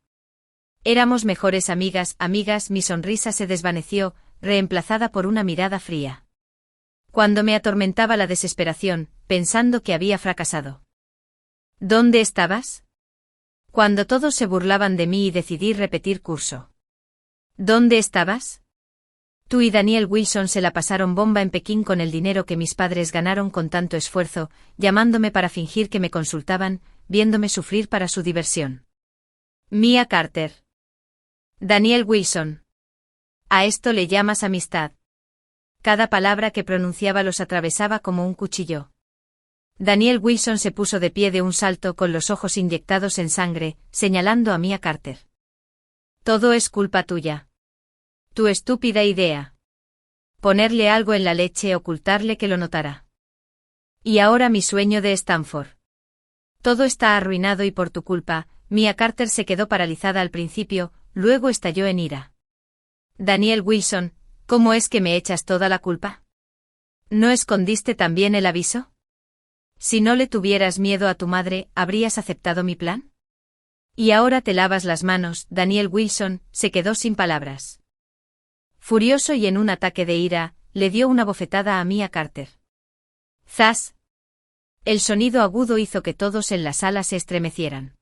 Éramos mejores amigas, mi sonrisa se desvaneció, reemplazada por una mirada fría. Cuando me atormentaba la desesperación, pensando que había fracasado. ¿Dónde estabas? Cuando todos se burlaban de mí y decidí repetir curso. ¿Dónde estabas? Tú y Daniel Wilson se la pasaron bomba en Pekín con el dinero que mis padres ganaron con tanto esfuerzo, llamándome para fingir que me consultaban, viéndome sufrir para su diversión. Mia Carter. Daniel Wilson. ¿A esto le llamas amistad? Cada palabra que pronunciaba los atravesaba como un cuchillo. Daniel Wilson se puso de pie de un salto con los ojos inyectados en sangre, señalando a Mia Carter. Todo es culpa tuya. Tu estúpida idea. Ponerle algo en la leche, ocultarle que lo notara. Y ahora mi sueño de Stanford. Todo está arruinado y por tu culpa. Mia Carter se quedó paralizada al principio, luego estalló en ira. Daniel Wilson, ¿cómo es que me echas toda la culpa? ¿No escondiste también el aviso? Si no le tuvieras miedo a tu madre, ¿habrías aceptado mi plan? Y ahora te lavas las manos. Daniel Wilson se quedó sin palabras. Furioso y en un ataque de ira, le dio una bofetada a Mia Carter. ¡Zas! El sonido agudo hizo que todos en la sala se estremecieran.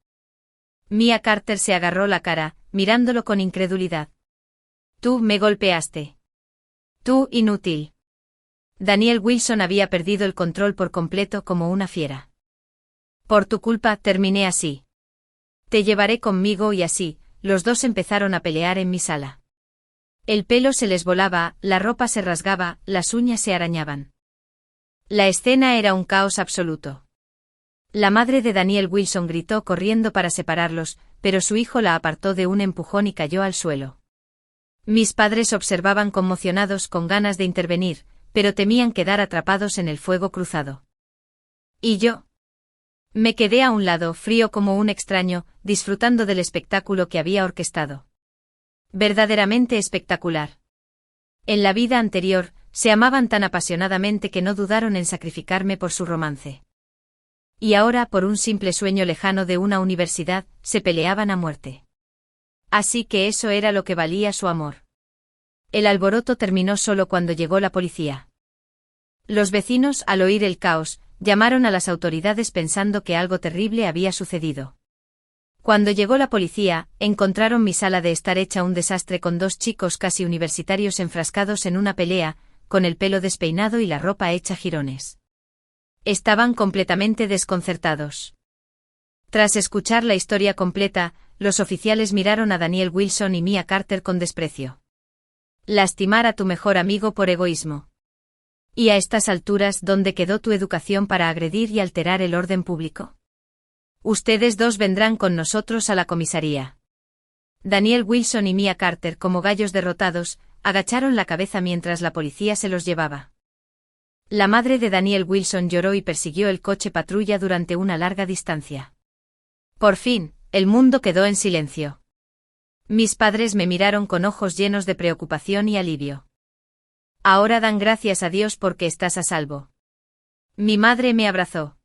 Mia Carter se agarró la cara, mirándolo con incredulidad. Tú me golpeaste. Tú, inútil. Daniel Wilson había perdido el control por completo como una fiera. Por tu culpa terminé así. Te llevaré conmigo y así, los dos empezaron a pelear en mi sala. El pelo se les volaba, la ropa se rasgaba, las uñas se arañaban. La escena era un caos absoluto. La madre de Daniel Wilson gritó corriendo para separarlos, pero su hijo la apartó de un empujón y cayó al suelo. Mis padres observaban conmocionados con ganas de intervenir, pero temían quedar atrapados en el fuego cruzado. ¿Y yo? Me quedé a un lado, frío como un extraño, disfrutando del espectáculo que había orquestado. Verdaderamente espectacular. En la vida anterior, se amaban tan apasionadamente que no dudaron en sacrificarme por su romance. Y ahora, por un simple sueño lejano de una universidad, se peleaban a muerte. Así que eso era lo que valía su amor. El alboroto terminó solo cuando llegó la policía. Los vecinos, al oír el caos, llamaron a las autoridades pensando que algo terrible había sucedido. Cuando llegó la policía, encontraron mi sala de estar hecha un desastre con dos chicos casi universitarios enfrascados en una pelea, con el pelo despeinado y la ropa hecha jirones. Estaban completamente desconcertados. Tras escuchar la historia completa, los oficiales miraron a Daniel Wilson y Mia Carter con desprecio. Lastimar a tu mejor amigo por egoísmo. ¿Y a estas alturas dónde quedó tu educación para agredir y alterar el orden público? Ustedes dos vendrán con nosotros a la comisaría. Daniel Wilson y Mia Carter, como gallos derrotados, agacharon la cabeza mientras la policía se los llevaba. La madre de Daniel Wilson lloró y persiguió el coche patrulla durante una larga distancia. Por fin, el mundo quedó en silencio. Mis padres me miraron con ojos llenos de preocupación y alivio. Ahora dan gracias a Dios porque estás a salvo. Mi madre me abrazó.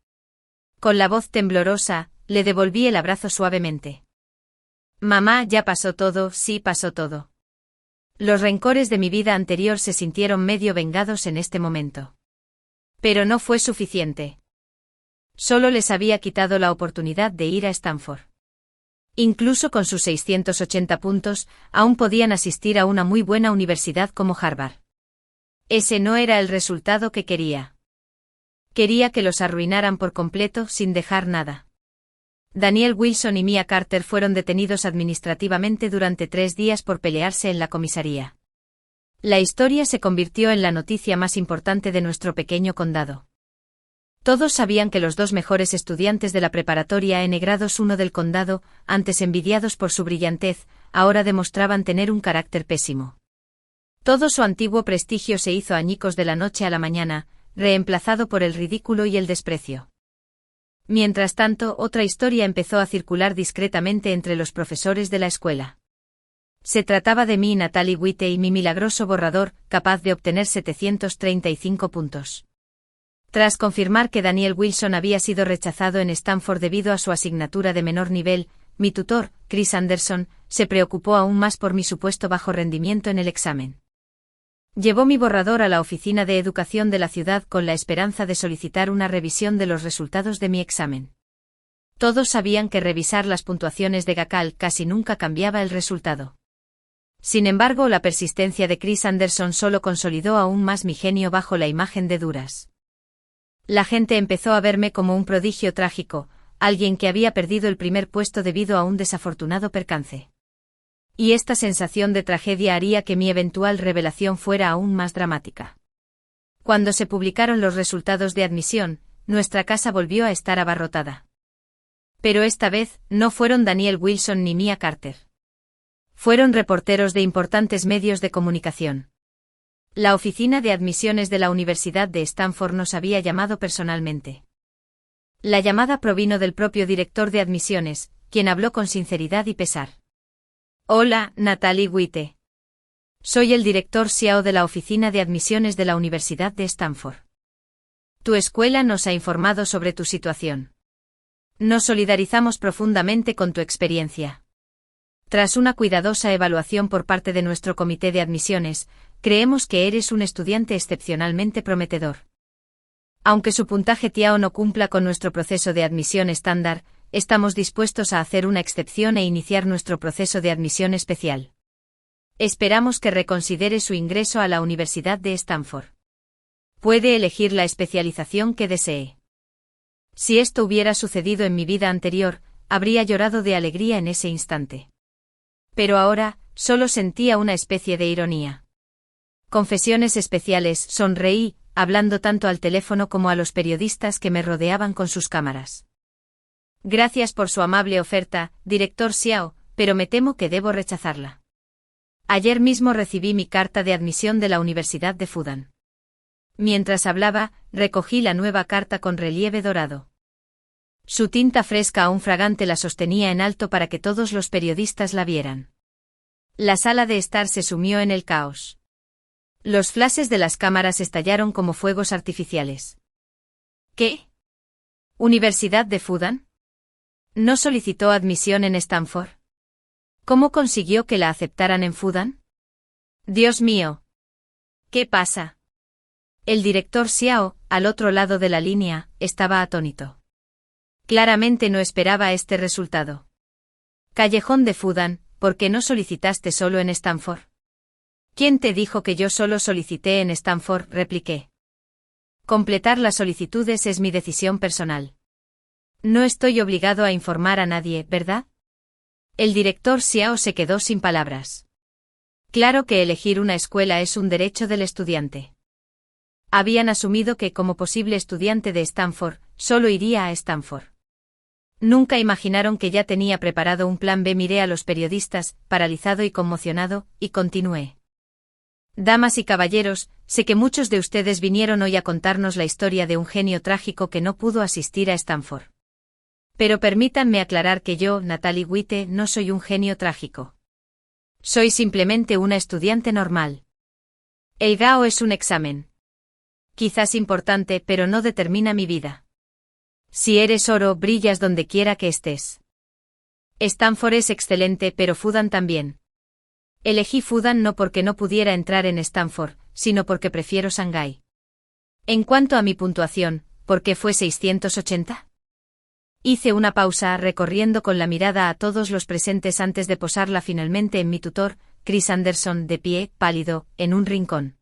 Con la voz temblorosa, le devolví el abrazo suavemente. Mamá, ya pasó todo, sí pasó todo. Los rencores de mi vida anterior se sintieron medio vengados en este momento. Pero no fue suficiente. Solo les había quitado la oportunidad de ir a Stanford. Incluso con sus 680 puntos, aún podían asistir a una muy buena universidad como Harvard. Ese no era el resultado que quería. Quería que los arruinaran por completo sin dejar nada. Daniel Wilson y Mia Carter fueron detenidos administrativamente durante 3 días por pelearse en la comisaría. La historia se convirtió en la noticia más importante de nuestro pequeño condado. Todos sabían que los 2 mejores estudiantes de la preparatoria N grados 1 del condado, antes envidiados por su brillantez, ahora demostraban tener un carácter pésimo. Todo su antiguo prestigio se hizo añicos de la noche a la mañana, reemplazado por el ridículo y el desprecio. Mientras tanto, otra historia empezó a circular discretamente entre los profesores de la escuela. Se trataba de mí, Natalie Witte, y mi milagroso borrador, capaz de obtener 735 puntos. Tras confirmar que Daniel Wilson había sido rechazado en Stanford debido a su asignatura de menor nivel, mi tutor, Chris Anderson, se preocupó aún más por mi supuesto bajo rendimiento en el examen. Llevó mi borrador a la oficina de educación de la ciudad con la esperanza de solicitar una revisión de los resultados de mi examen. Todos sabían que revisar las puntuaciones de GACAL casi nunca cambiaba el resultado. Sin embargo, la persistencia de Chris Anderson solo consolidó aún más mi genio bajo la imagen de Duras. La gente empezó a verme como un prodigio trágico, alguien que había perdido el primer puesto debido a un desafortunado percance. Y esta sensación de tragedia haría que mi eventual revelación fuera aún más dramática. Cuando se publicaron los resultados de admisión, nuestra casa volvió a estar abarrotada. Pero esta vez, no fueron Daniel Wilson ni Mia Carter. Fueron reporteros de importantes medios de comunicación. La oficina de admisiones de la Universidad de Stanford nos había llamado personalmente. La llamada provino del propio director de admisiones, quien habló con sinceridad y pesar. Hola, Natalie Witte. Soy el director Xiao de la oficina de admisiones de la Universidad de Stanford. Tu escuela nos ha informado sobre tu situación. Nos solidarizamos profundamente con tu experiencia. Tras una cuidadosa evaluación por parte de nuestro comité de admisiones, creemos que eres un estudiante excepcionalmente prometedor. Aunque su puntaje TIAO no cumpla con nuestro proceso de admisión estándar, estamos dispuestos a hacer una excepción e iniciar nuestro proceso de admisión especial. Esperamos que reconsidere su ingreso a la Universidad de Stanford. Puede elegir la especialización que desee. Si esto hubiera sucedido en mi vida anterior, habría llorado de alegría en ese instante. Pero ahora, solo sentía una especie de ironía. Confesiones especiales, sonreí, hablando tanto al teléfono como a los periodistas que me rodeaban con sus cámaras. Gracias por su amable oferta, director Xiao, pero me temo que debo rechazarla. Ayer mismo recibí mi carta de admisión de la Universidad de Fudan. Mientras hablaba, recogí la nueva carta con relieve dorado. Su tinta fresca aún fragante la sostenía en alto para que todos los periodistas la vieran. La sala de estar se sumió en el caos. Los flashes de las cámaras estallaron como fuegos artificiales. ¿Qué? ¿Universidad de Fudan? ¿No solicitó admisión en Stanford? ¿Cómo consiguió que la aceptaran en Fudan? Dios mío. ¿Qué pasa? El director Xiao, al otro lado de la línea, estaba atónito. Claramente no esperaba este resultado. Callejón de Fudan, ¿por qué no solicitaste solo en Stanford? ¿Quién te dijo que yo solo solicité en Stanford?, repliqué. Completar las solicitudes es mi decisión personal. No estoy obligado a informar a nadie, ¿verdad? El director Xiao se quedó sin palabras. Claro que elegir una escuela es un derecho del estudiante. Habían asumido que como posible estudiante de Stanford, solo iría a Stanford. Nunca imaginaron que ya tenía preparado un plan B. Miré a los periodistas, paralizado y conmocionado, y continué. Damas y caballeros, sé que muchos de ustedes vinieron hoy a contarnos la historia de un genio trágico que no pudo asistir a Stanford. Pero permítanme aclarar que yo, Natalie Witte, no soy un genio trágico. Soy simplemente una estudiante normal. El GAO es un examen. Quizás importante, pero no determina mi vida. Si eres oro, brillas donde quiera que estés. Stanford es excelente, pero Fudan también. Elegí Fudan no porque no pudiera entrar en Stanford, sino porque prefiero Shanghái. En cuanto a mi puntuación, ¿por qué fue 680? Hice una pausa, recorriendo con la mirada a todos los presentes antes de posarla finalmente en mi tutor, Chris Anderson, de pie, pálido, en un rincón.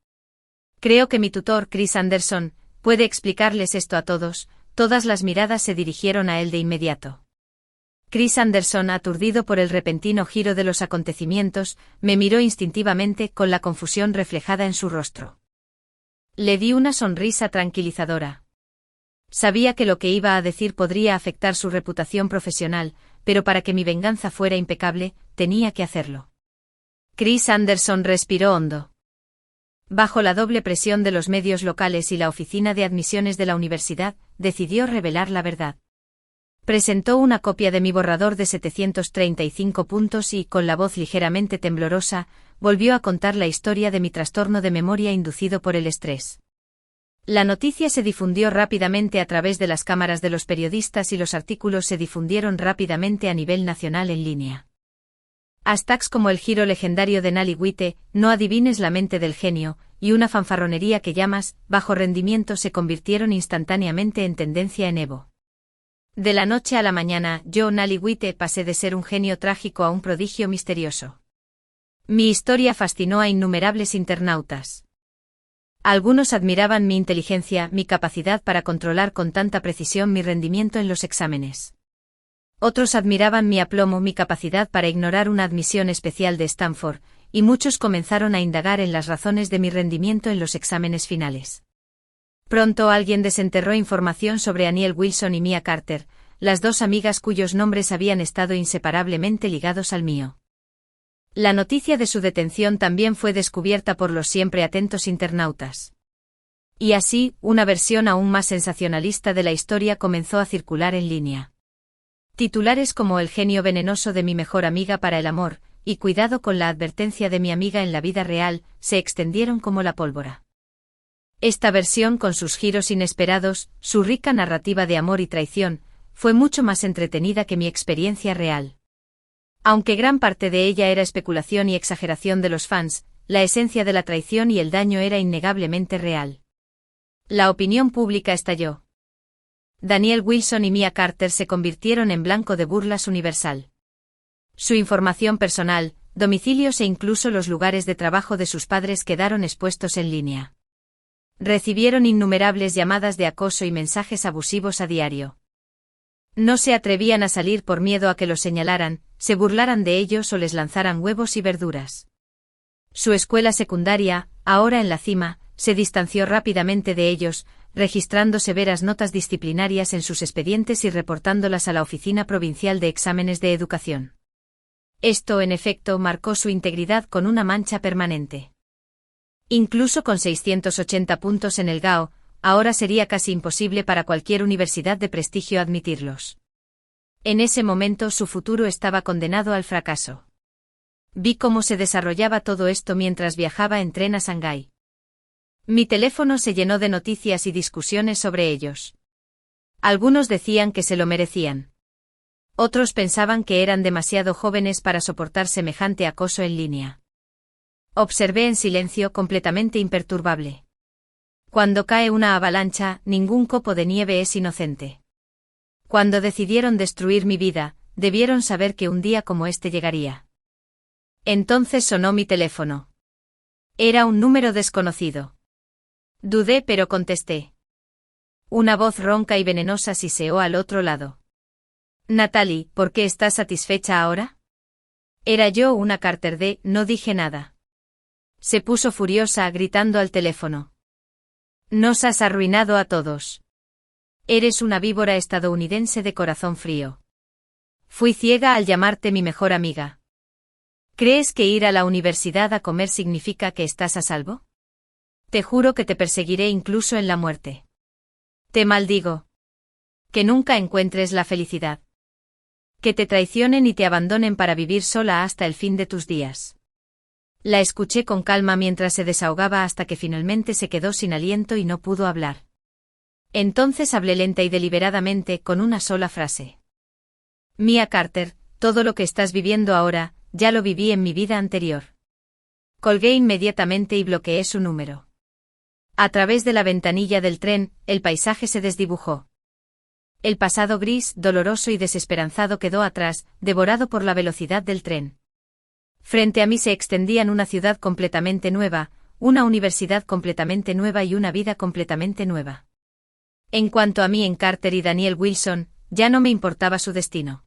Creo que mi tutor, Chris Anderson, puede explicarles esto a todos. Todas las miradas se dirigieron a él de inmediato. Chris Anderson, aturdido por el repentino giro de los acontecimientos, me miró instintivamente con la confusión reflejada en su rostro. Le di una sonrisa tranquilizadora. Sabía que lo que iba a decir podría afectar su reputación profesional, pero para que mi venganza fuera impecable, tenía que hacerlo. Chris Anderson respiró hondo. Bajo la doble presión de los medios locales y la oficina de admisiones de la universidad, decidió revelar la verdad. Presentó una copia de mi borrador de 735 puntos y, con la voz ligeramente temblorosa, volvió a contar la historia de mi trastorno de memoria inducido por el estrés. La noticia se difundió rápidamente a través de las cámaras de los periodistas y los artículos se difundieron rápidamente a nivel nacional en línea. Hashtags como el giro legendario de Nali White, no adivines la mente del genio, y una fanfarronería que llamas bajo rendimiento se convirtieron instantáneamente en tendencia en Evo. De la noche a la mañana, yo, Nali White, pasé de ser un genio trágico a un prodigio misterioso. Mi historia fascinó a innumerables internautas. Algunos admiraban mi inteligencia, mi capacidad para controlar con tanta precisión mi rendimiento en los exámenes. Otros admiraban mi aplomo, mi capacidad para ignorar una admisión especial de Stanford, y muchos comenzaron a indagar en las razones de mi rendimiento en los exámenes finales. Pronto alguien desenterró información sobre Danielle Wilson y Mia Carter, las dos amigas cuyos nombres habían estado inseparablemente ligados al mío. La noticia de su detención también fue descubierta por los siempre atentos internautas. Y así, una versión aún más sensacionalista de la historia comenzó a circular en línea. Titulares como el genio venenoso de mi mejor amiga para el amor, y cuidado con la advertencia de mi amiga en la vida real, se extendieron como la pólvora. Esta versión, con sus giros inesperados, su rica narrativa de amor y traición, fue mucho más entretenida que mi experiencia real. Aunque gran parte de ella era especulación y exageración de los fans, la esencia de la traición y el daño era innegablemente real. La opinión pública estalló. Danielle Wilson y Mia Carter se convirtieron en blanco de burlas universal. Su información personal, domicilios e incluso los lugares de trabajo de sus padres quedaron expuestos en línea. Recibieron innumerables llamadas de acoso y mensajes abusivos a diario. No se atrevían a salir por miedo a que los señalaran, se burlaran de ellos o les lanzaran huevos y verduras. Su escuela secundaria, ahora en la cima, se distanció rápidamente de ellos, registrando severas notas disciplinarias en sus expedientes y reportándolas a la Oficina Provincial de Exámenes de Educación. Esto, en efecto, marcó su integridad con una mancha permanente. Incluso con 680 puntos en el GAO, ahora sería casi imposible para cualquier universidad de prestigio admitirlos. En ese momento su futuro estaba condenado al fracaso. Vi cómo se desarrollaba todo esto mientras viajaba en tren a Shanghái. Mi teléfono se llenó de noticias y discusiones sobre ellos. Algunos decían que se lo merecían. Otros pensaban que eran demasiado jóvenes para soportar semejante acoso en línea. Observé en silencio, completamente imperturbable. Cuando cae una avalancha, ningún copo de nieve es inocente. Cuando decidieron destruir mi vida, debieron saber que un día como este llegaría. Entonces sonó mi teléfono. Era un número desconocido. Dudé, pero contesté. Una voz ronca y venenosa siseó al otro lado. Natalie, ¿por qué estás satisfecha ahora? Era yo, una Carter D. No dije nada. Se puso furiosa, gritando al teléfono. Nos has arruinado a todos. Eres una víbora estadounidense de corazón frío. Fui ciega al llamarte mi mejor amiga. ¿Crees que ir a la universidad a comer significa que estás a salvo? Te juro que te perseguiré incluso en la muerte. Te maldigo. Que nunca encuentres la felicidad. Que te traicionen y te abandonen para vivir sola hasta el fin de tus días. La escuché con calma mientras se desahogaba hasta que finalmente se quedó sin aliento y no pudo hablar. Entonces hablé lenta y deliberadamente con una sola frase. Mia Carter, todo lo que estás viviendo ahora, ya lo viví en mi vida anterior. Colgué inmediatamente y bloqueé su número. A través de la ventanilla del tren, el paisaje se desdibujó. El pasado gris, doloroso y desesperanzado quedó atrás, devorado por la velocidad del tren. Frente a mí se extendían una ciudad completamente nueva, una universidad completamente nueva y una vida completamente nueva. En cuanto a mí en Carter y Daniel Wilson, ya no me importaba su destino.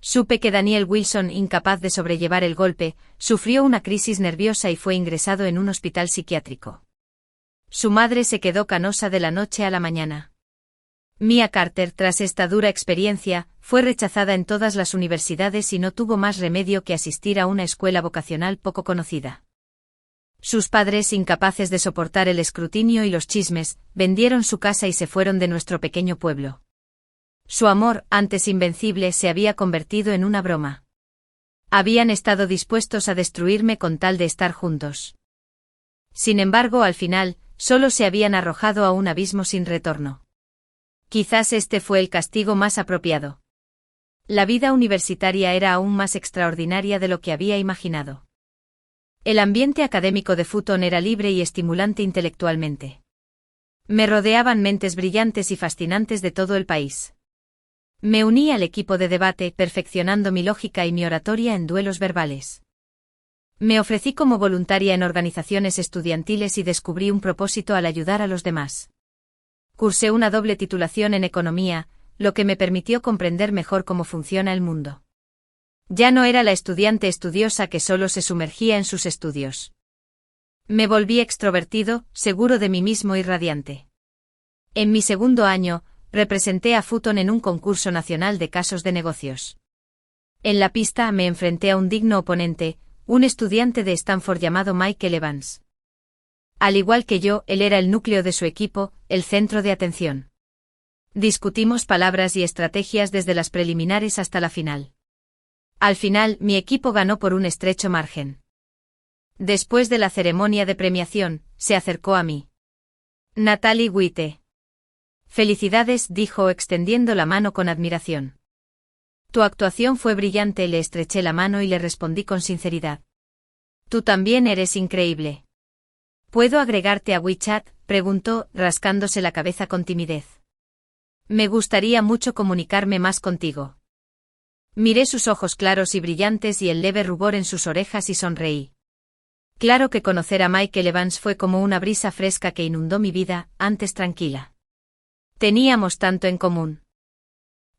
Supe que Daniel Wilson, incapaz de sobrellevar el golpe, sufrió una crisis nerviosa y fue ingresado en un hospital psiquiátrico. Su madre se quedó canosa de la noche a la mañana. Mia Carter, tras esta dura experiencia, fue rechazada en todas las universidades y no tuvo más remedio que asistir a una escuela vocacional poco conocida. Sus padres, incapaces de soportar el escrutinio y los chismes, vendieron su casa y se fueron de nuestro pequeño pueblo. Su amor, antes invencible, se había convertido en una broma. Habían estado dispuestos a destruirme con tal de estar juntos. Sin embargo, al final, solo se habían arrojado a un abismo sin retorno. Quizás este fue el castigo más apropiado. La vida universitaria era aún más extraordinaria de lo que había imaginado. El ambiente académico de Fulton era libre y estimulante intelectualmente. Me rodeaban mentes brillantes y fascinantes de todo el país. Me uní al equipo de debate, perfeccionando mi lógica y mi oratoria en duelos verbales. Me ofrecí como voluntaria en organizaciones estudiantiles y descubrí un propósito al ayudar a los demás. Cursé una doble titulación en economía, lo que me permitió comprender mejor cómo funciona el mundo. Ya no era la estudiante estudiosa que solo se sumergía en sus estudios. Me volví extrovertido, seguro de mí mismo y radiante. En mi segundo año, representé a Fulton en un concurso nacional de casos de negocios. En la pista me enfrenté a un digno oponente, un estudiante de Stanford llamado Michael Evans. Al igual que yo, él era el núcleo de su equipo, el centro de atención. Discutimos palabras y estrategias desde las preliminares hasta la final. Al final, mi equipo ganó por un estrecho margen. Después de la ceremonia de premiación, se acercó a mí. Natalie Witte. Felicidades, dijo extendiendo la mano con admiración. Tu actuación fue brillante, le estreché la mano y le respondí con sinceridad. Tú también eres increíble. ¿Puedo agregarte a WeChat?, preguntó, rascándose la cabeza con timidez. Me gustaría mucho comunicarme más contigo. Miré sus ojos claros y brillantes y el leve rubor en sus orejas y sonreí. Claro que conocer a Michael Evans fue como una brisa fresca que inundó mi vida, antes tranquila. Teníamos tanto en común.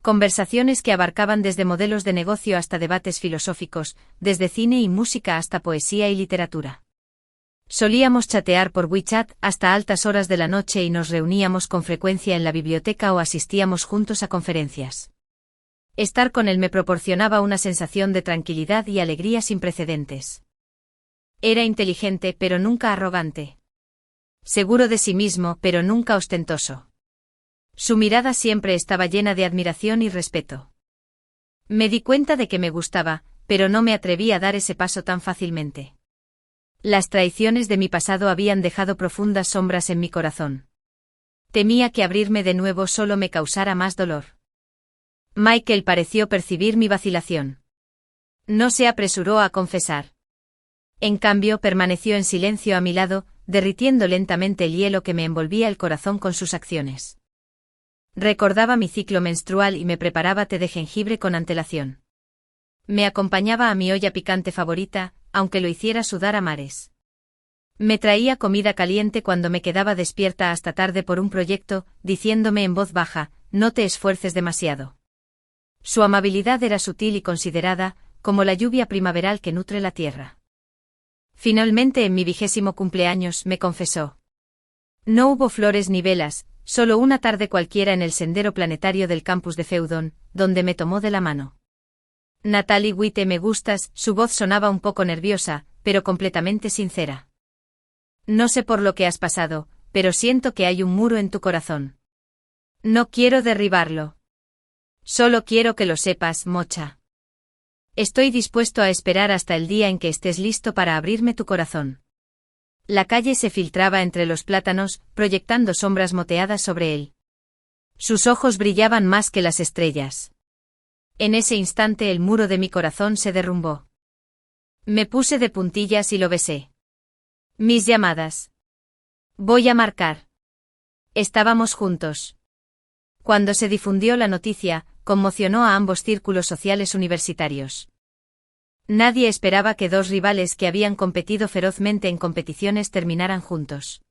Conversaciones que abarcaban desde modelos de negocio hasta debates filosóficos, desde cine y música hasta poesía y literatura. Solíamos chatear por WeChat hasta altas horas de la noche y nos reuníamos con frecuencia en la biblioteca o asistíamos juntos a conferencias. Estar con él me proporcionaba una sensación de tranquilidad y alegría sin precedentes. Era inteligente pero nunca arrogante. Seguro de sí mismo pero nunca ostentoso. Su mirada siempre estaba llena de admiración y respeto. Me di cuenta de que me gustaba, pero no me atreví a dar ese paso tan fácilmente. Las traiciones de mi pasado habían dejado profundas sombras en mi corazón. Temía que abrirme de nuevo solo me causara más dolor. Michael pareció percibir mi vacilación. No se apresuró a confesar. En cambio, permaneció en silencio a mi lado, derritiendo lentamente el hielo que me envolvía el corazón con sus acciones. Recordaba mi ciclo menstrual y me preparaba té de jengibre con antelación. Me acompañaba a mi olla picante favorita, aunque lo hiciera sudar a mares. Me traía comida caliente cuando me quedaba despierta hasta tarde por un proyecto, diciéndome en voz baja, no te esfuerces demasiado. Su amabilidad era sutil y considerada, como la lluvia primaveral que nutre la tierra. Finalmente, en mi 20º cumpleaños, me confesó. No hubo flores ni velas, solo una tarde cualquiera en el sendero planetario del campus de Fulton, donde me tomó de la mano. Natalie Witte, me gustas, su voz sonaba un poco nerviosa, pero completamente sincera. No sé por lo que has pasado, pero siento que hay un muro en tu corazón. No quiero derribarlo. Solo quiero que lo sepas, Mocha. Estoy dispuesto a esperar hasta el día en que estés listo para abrirme tu corazón. La calle se filtraba entre los plátanos, proyectando sombras moteadas sobre él. Sus ojos brillaban más que las estrellas. En ese instante el muro de mi corazón se derrumbó. Me puse de puntillas y lo besé. Mis llamadas. Voy a marcar. Estábamos juntos. Cuando se difundió la noticia, conmocionó a ambos círculos sociales universitarios. Nadie esperaba que dos rivales que habían competido ferozmente en competiciones terminaran juntos.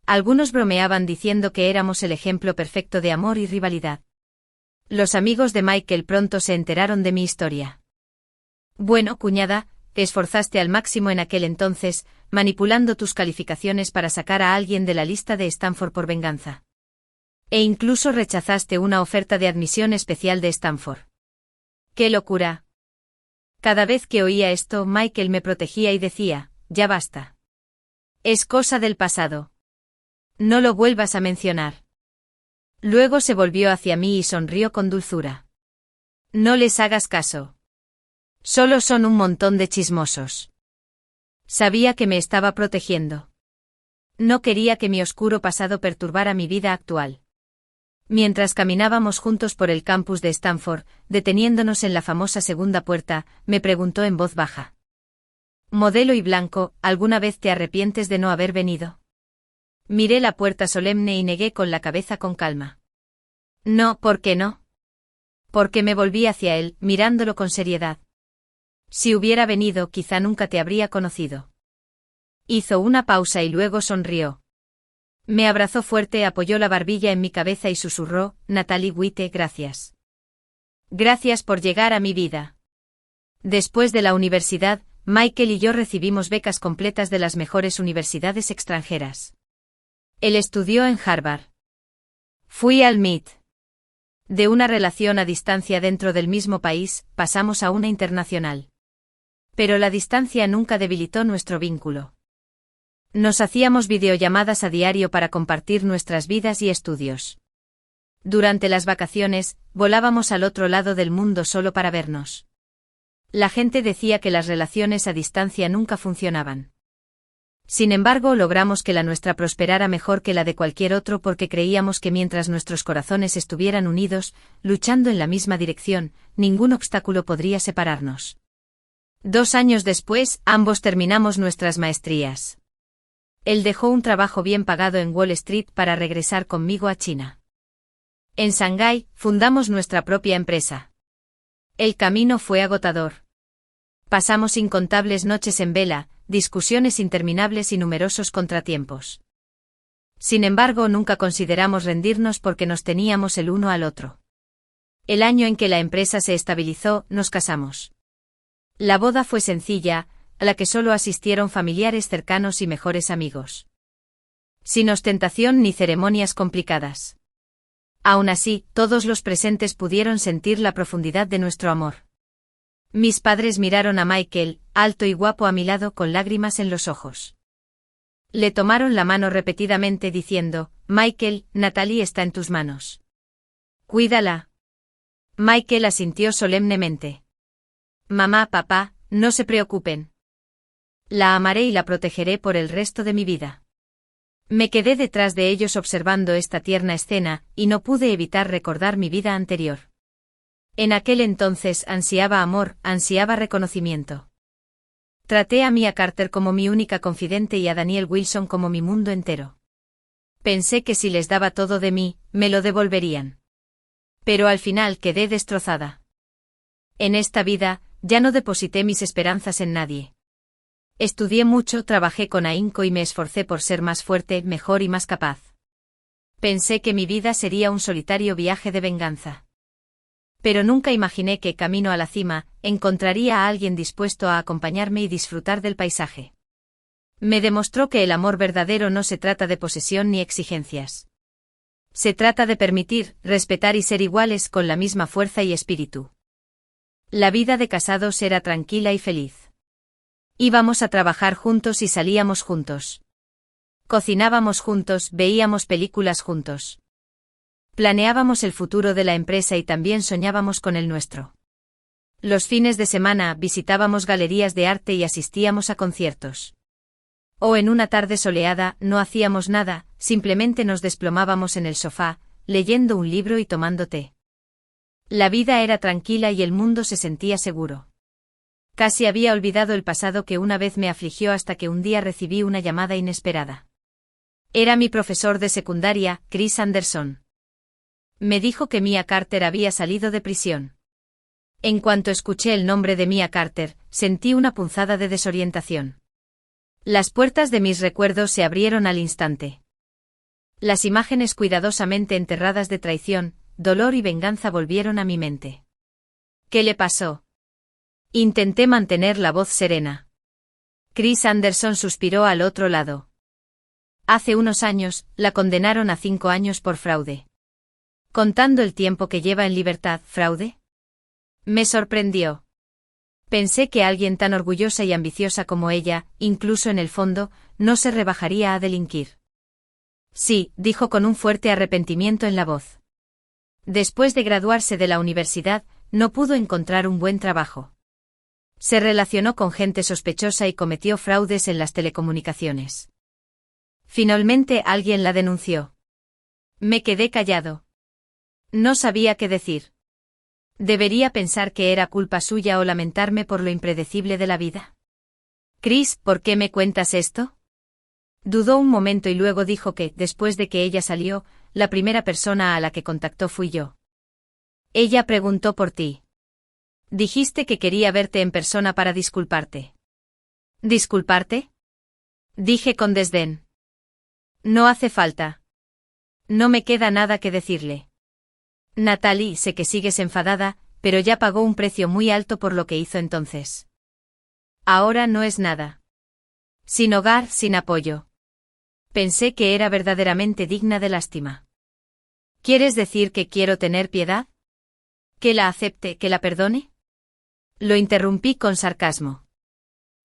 Algunos bromeaban diciendo que éramos el ejemplo perfecto de amor y rivalidad. Los amigos de Michael pronto se enteraron de mi historia. Bueno, cuñada, te esforzaste al máximo en aquel entonces, manipulando tus calificaciones para sacar a alguien de la lista de Stanford por venganza. E incluso rechazaste una oferta de admisión especial de Stanford. ¡Qué locura! Cada vez que oía esto, Michael me protegía y decía, ya basta. Es cosa del pasado. No lo vuelvas a mencionar. Luego se volvió hacia mí y sonrió con dulzura. No les hagas caso. Solo son un montón de chismosos. Sabía que me estaba protegiendo. No quería que mi oscuro pasado perturbara mi vida actual. Mientras caminábamos juntos por el campus de Stanford, deteniéndonos en la famosa segunda puerta, me preguntó en voz baja. Modelo y blanco, ¿alguna vez te arrepientes de no haber venido? Miré la puerta solemne y negué con la cabeza con calma. No, ¿por qué no? Porque me volví hacia él, mirándolo con seriedad. Si hubiera venido, quizá nunca te habría conocido. Hizo una pausa y luego sonrió. Me abrazó fuerte, apoyó la barbilla en mi cabeza y susurró, Natalie Witte, gracias. Gracias por llegar a mi vida. Después de la universidad, Michael y yo recibimos becas completas de las mejores universidades extranjeras. Él estudió en Harvard. Fui al MIT. De una relación a distancia dentro del mismo país, pasamos a una internacional. Pero la distancia nunca debilitó nuestro vínculo. Nos hacíamos videollamadas a diario para compartir nuestras vidas y estudios. Durante las vacaciones, volábamos al otro lado del mundo solo para vernos. La gente decía que las relaciones a distancia nunca funcionaban. Sin embargo, logramos que la nuestra prosperara mejor que la de cualquier otro porque creíamos que mientras nuestros corazones estuvieran unidos, luchando en la misma dirección, ningún obstáculo podría separarnos. 2 años después, ambos terminamos nuestras maestrías. Él dejó un trabajo bien pagado en Wall Street para regresar conmigo a China. En Shanghái, fundamos nuestra propia empresa. El camino fue agotador. Pasamos incontables noches en vela, discusiones interminables y numerosos contratiempos. Sin embargo, nunca consideramos rendirnos porque nos teníamos el uno al otro. El año en que la empresa se estabilizó, nos casamos. La boda fue sencilla, a la que solo asistieron familiares cercanos y mejores amigos. Sin ostentación ni ceremonias complicadas. Aún así, todos los presentes pudieron sentir la profundidad de nuestro amor. Mis padres miraron a Michael, alto y guapo a mi lado con lágrimas en los ojos. Le tomaron la mano repetidamente diciendo, Michael, Natalie está en tus manos. Cuídala. Michael asintió solemnemente. Mamá, papá, no se preocupen. La amaré y la protegeré por el resto de mi vida. Me quedé detrás de ellos observando esta tierna escena, y no pude evitar recordar mi vida anterior. En aquel entonces ansiaba amor, ansiaba reconocimiento. Traté a Mia Carter como mi única confidente y a Daniel Wilson como mi mundo entero. Pensé que si les daba todo de mí, me lo devolverían. Pero al final quedé destrozada. En esta vida, ya no deposité mis esperanzas en nadie. Estudié mucho, trabajé con ahínco y me esforcé por ser más fuerte, mejor y más capaz. Pensé que mi vida sería un solitario viaje de venganza. Pero nunca imaginé que, camino a la cima, encontraría a alguien dispuesto a acompañarme y disfrutar del paisaje. Me demostró que el amor verdadero no se trata de posesión ni exigencias. Se trata de permitir, respetar y ser iguales con la misma fuerza y espíritu. La vida de casados era tranquila y feliz. Íbamos a trabajar juntos y salíamos juntos. Cocinábamos juntos, veíamos películas juntos. Planeábamos el futuro de la empresa y también soñábamos con el nuestro. Los fines de semana visitábamos galerías de arte y asistíamos a conciertos. O en una tarde soleada, no hacíamos nada, simplemente nos desplomábamos en el sofá, leyendo un libro y tomando té. La vida era tranquila y el mundo se sentía seguro. Casi había olvidado el pasado que una vez me afligió hasta que un día recibí una llamada inesperada. Era mi profesor de secundaria, Chris Anderson. Me dijo que Mia Carter había salido de prisión. En cuanto escuché el nombre de Mia Carter, sentí una punzada de desorientación. Las puertas de mis recuerdos se abrieron al instante. Las imágenes cuidadosamente enterradas de traición, dolor y venganza volvieron a mi mente. ¿Qué le pasó? Intenté mantener la voz serena. Chris Anderson suspiró al otro lado. Hace unos años, la condenaron a 5 años por fraude. Contando el tiempo que lleva en libertad, ¿fraude? Me sorprendió. Pensé que alguien tan orgullosa y ambiciosa como ella, incluso en el fondo, no se rebajaría a delinquir. Sí, dijo con un fuerte arrepentimiento en la voz. Después de graduarse de la universidad, no pudo encontrar un buen trabajo. Se relacionó con gente sospechosa y cometió fraudes en las telecomunicaciones. Finalmente alguien la denunció. Me quedé callado. No sabía qué decir. ¿Debería pensar que era culpa suya o lamentarme por lo impredecible de la vida? Chris, ¿por qué me cuentas esto? Dudó un momento y luego dijo que, después de que ella salió, la primera persona a la que contactó fui yo. Ella preguntó por ti. Dijiste que quería verte en persona para disculparte. ¿Disculparte? Dije con desdén. No hace falta. No me queda nada que decirle. Natalie, sé que sigues enfadada, pero ya pagó un precio muy alto por lo que hizo entonces. Ahora no es nada. Sin hogar, sin apoyo. Pensé que era verdaderamente digna de lástima. ¿Quieres decir que quiero tener piedad? ¿Que la acepte, que la perdone? Lo interrumpí con sarcasmo.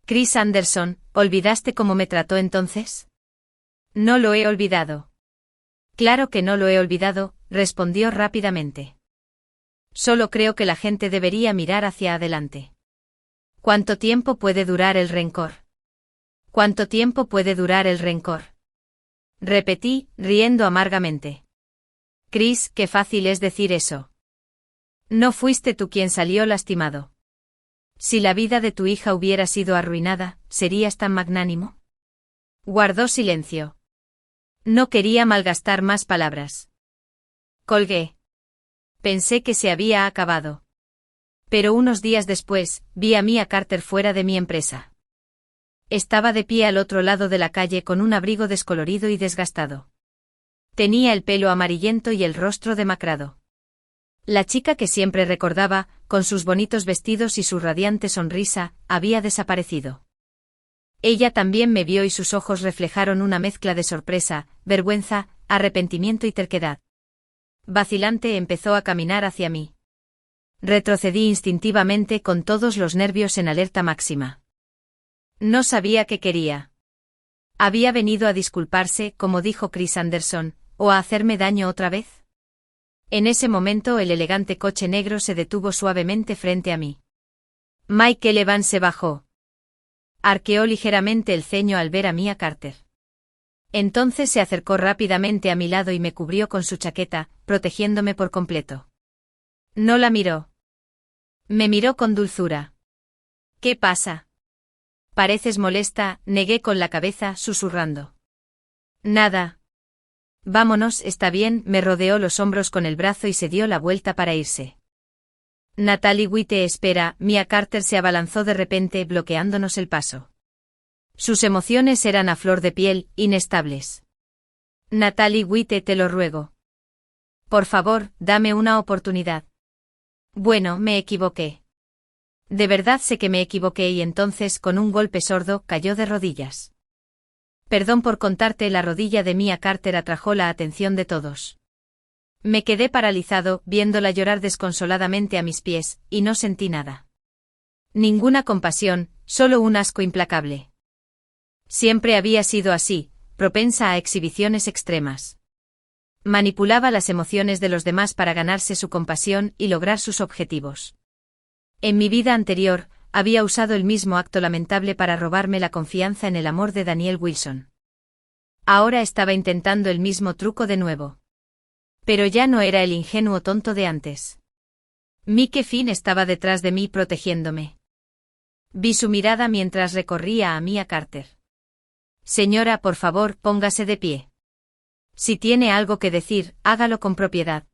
Chris Anderson, ¿olvidaste cómo me trató entonces? No lo he olvidado. Claro que no lo he olvidado, respondió rápidamente. Solo creo que la gente debería mirar hacia adelante. ¿Cuánto tiempo puede durar el rencor? ¿Cuánto tiempo puede durar el rencor? Repetí, riendo amargamente. Chris, qué fácil es decir eso. No fuiste tú quien salió lastimado. Si la vida de tu hija hubiera sido arruinada, ¿serías tan magnánimo? Guardó silencio. No quería malgastar más palabras. Colgué. Pensé que se había acabado. Pero unos días después, vi a Mia Carter fuera de mi empresa. Estaba de pie al otro lado de la calle con un abrigo descolorido y desgastado. Tenía el pelo amarillento y el rostro demacrado. La chica que siempre recordaba, con sus bonitos vestidos y su radiante sonrisa, había desaparecido. Ella también me vio y sus ojos reflejaron una mezcla de sorpresa, vergüenza, arrepentimiento y terquedad. Vacilante empezó a caminar hacia mí. Retrocedí instintivamente con todos los nervios en alerta máxima. No sabía qué quería. ¿Había venido a disculparse, como dijo Chris Anderson, o a hacerme daño otra vez? En ese momento el elegante coche negro se detuvo suavemente frente a mí. Michael Evans se bajó. Arqueó ligeramente el ceño al ver a Mia Carter. Entonces se acercó rápidamente a mi lado y me cubrió con su chaqueta, protegiéndome por completo. No la miró. Me miró con dulzura. ¿Qué pasa? Pareces molesta, negué con la cabeza, susurrando. Nada. Vámonos, está bien, me rodeó los hombros con el brazo y se dio la vuelta para irse. Natalie Witte, espera, Mia Carter se abalanzó de repente, bloqueándonos el paso. Sus emociones eran a flor de piel, inestables. Natalie Witte, te lo ruego. Por favor, dame una oportunidad. Bueno, me equivoqué. De verdad sé que me equivoqué y entonces, con un golpe sordo, cayó de rodillas. Perdón por contarte, la rodilla de Mia Carter atrajo la atención de todos. Me quedé paralizado, viéndola llorar desconsoladamente a mis pies, y no sentí nada. Ninguna compasión, solo un asco implacable. Siempre había sido así, propensa a exhibiciones extremas. Manipulaba las emociones de los demás para ganarse su compasión y lograr sus objetivos. En mi vida anterior, había usado el mismo acto lamentable para robarme la confianza en el amor de Daniel Wilson. Ahora estaba intentando el mismo truco de nuevo. Pero ya no era el ingenuo tonto de antes. Mike Finn estaba detrás de mí protegiéndome. Vi su mirada mientras recorría a Mia Carter. Señora, por favor, póngase de pie. Si tiene algo que decir, hágalo con propiedad.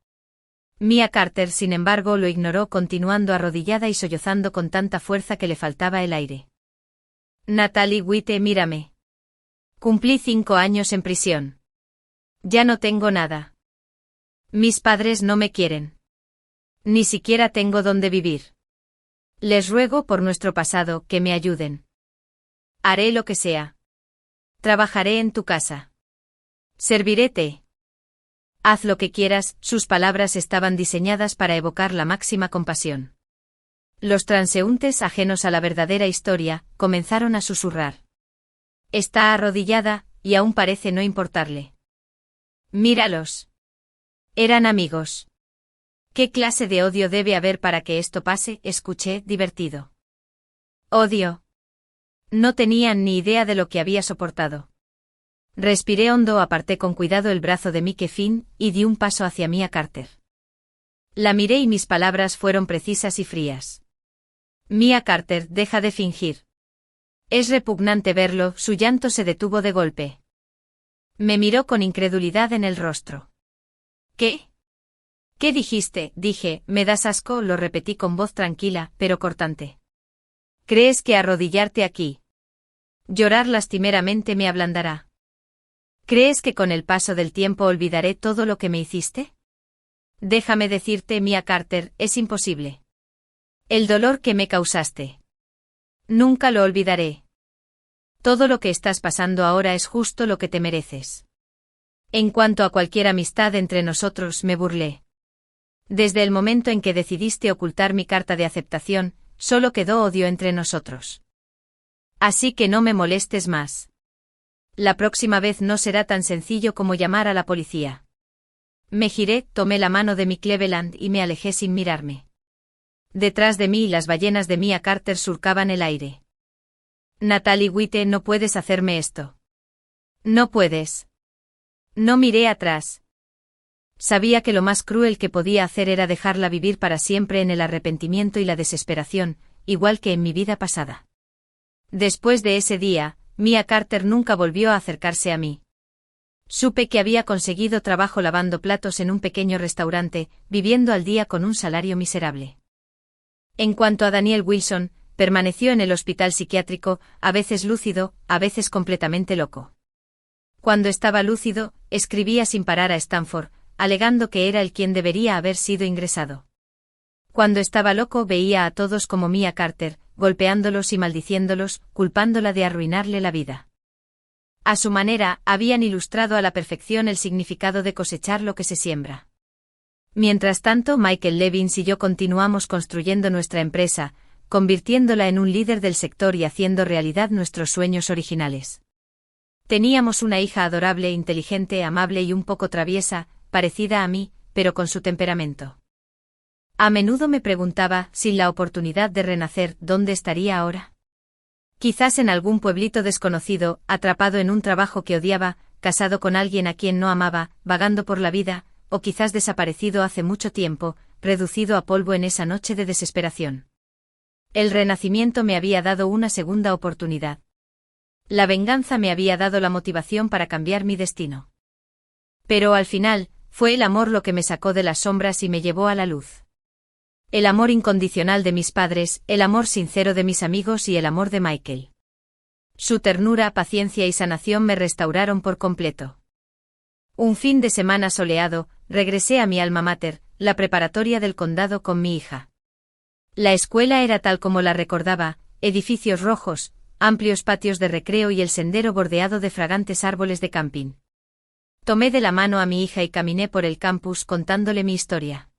Mia Carter, sin embargo, lo ignoró, continuando arrodillada y sollozando con tanta fuerza que le faltaba el aire. Natalie Witte, mírame. Cumplí 5 años en prisión. Ya no tengo nada. Mis padres no me quieren. Ni siquiera tengo dónde vivir. Les ruego por nuestro pasado que me ayuden. Haré lo que sea. Trabajaré en tu casa. Serviré té. Haz lo que quieras. Sus palabras estaban diseñadas para evocar la máxima compasión. Los transeúntes, ajenos a la verdadera historia, comenzaron a susurrar. Está arrodillada, y aún parece no importarle. Míralos. Eran amigos. ¿Qué clase de odio debe haber para que esto pase?, escuché, divertido. Odio. No tenían ni idea de lo que había soportado. Respiré hondo, aparté con cuidado el brazo de Mike Finn, y di un paso hacia Mia Carter. La miré y mis palabras fueron precisas y frías. Mia Carter, deja de fingir. Es repugnante verlo. Su llanto se detuvo de golpe. Me miró con incredulidad en el rostro. ¿Qué? ¿Qué dijiste? Dije, me das asco, lo repetí con voz tranquila, pero cortante. ¿Crees que arrodillarte aquí? Llorar lastimeramente me ablandará. ¿Crees que con el paso del tiempo olvidaré todo lo que me hiciste? Déjame decirte, Mia Carter, es imposible. El dolor que me causaste. Nunca lo olvidaré. Todo lo que estás pasando ahora es justo lo que te mereces. En cuanto a cualquier amistad entre nosotros, me burlé. Desde el momento en que decidiste ocultar mi carta de aceptación, solo quedó odio entre nosotros. Así que no me molestes más. La próxima vez no será tan sencillo como llamar a la policía. Me giré, tomé la mano de mi Cleveland y me alejé sin mirarme. Detrás de mí las ballenas de Mia Carter surcaban el aire. Natalie Witte, no puedes hacerme esto. No puedes. No miré atrás. Sabía que lo más cruel que podía hacer era dejarla vivir para siempre en el arrepentimiento y la desesperación, igual que en mi vida pasada. Después de ese día, Mia Carter nunca volvió a acercarse a mí. Supe que había conseguido trabajo lavando platos en un pequeño restaurante, viviendo al día con un salario miserable. En cuanto a Daniel Wilson, permaneció en el hospital psiquiátrico, a veces lúcido, a veces completamente loco. Cuando estaba lúcido, escribía sin parar a Stanford, alegando que era él quien debería haber sido ingresado. Cuando estaba loco veía a todos como Mia Carter, golpeándolos y maldiciéndolos, culpándola de arruinarle la vida. A su manera, habían ilustrado a la perfección el significado de cosechar lo que se siembra. Mientras tanto, Michael Levins y yo continuamos construyendo nuestra empresa, convirtiéndola en un líder del sector y haciendo realidad nuestros sueños originales. Teníamos una hija adorable, inteligente, amable y un poco traviesa, parecida a mí, pero con su temperamento. A menudo me preguntaba, sin la oportunidad de renacer, ¿dónde estaría ahora? Quizás en algún pueblito desconocido, atrapado en un trabajo que odiaba, casado con alguien a quien no amaba, vagando por la vida, o quizás desaparecido hace mucho tiempo, reducido a polvo en esa noche de desesperación. El renacimiento me había dado una segunda oportunidad. La venganza me había dado la motivación para cambiar mi destino. Pero al final, fue el amor lo que me sacó de las sombras y me llevó a la luz. El amor incondicional de mis padres, el amor sincero de mis amigos y el amor de Michael. Su ternura, paciencia y sanación me restauraron por completo. Un fin de semana soleado, regresé a mi alma mater, la preparatoria del condado, con mi hija. La escuela era tal como la recordaba, edificios rojos, amplios patios de recreo y el sendero bordeado de fragantes árboles de camping. Tomé de la mano a mi hija y caminé por el campus contándole mi historia.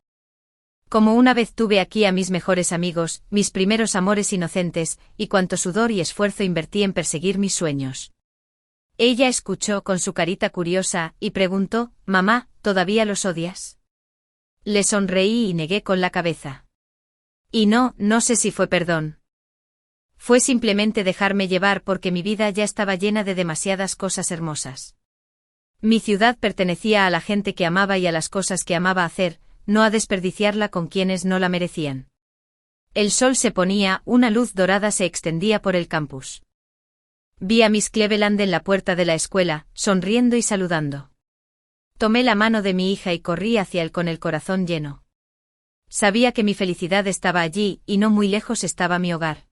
Como una vez tuve aquí a mis mejores amigos, mis primeros amores inocentes, y cuánto sudor y esfuerzo invertí en perseguir mis sueños. Ella escuchó con su carita curiosa, y preguntó, «Mamá, ¿todavía los odias?» Le sonreí y negué con la cabeza. Y no sé si fue perdón. Fue simplemente dejarme llevar porque mi vida ya estaba llena de demasiadas cosas hermosas. Mi ciudad pertenecía a la gente que amaba y a las cosas que amaba hacer, no a desperdiciarla con quienes no la merecían. El sol se ponía, una luz dorada se extendía por el campus. Vi a Miss Cleveland en la puerta de la escuela, sonriendo y saludando. Tomé la mano de mi hija y corrí hacia él con el corazón lleno. Sabía que mi felicidad estaba allí, y no muy lejos estaba mi hogar.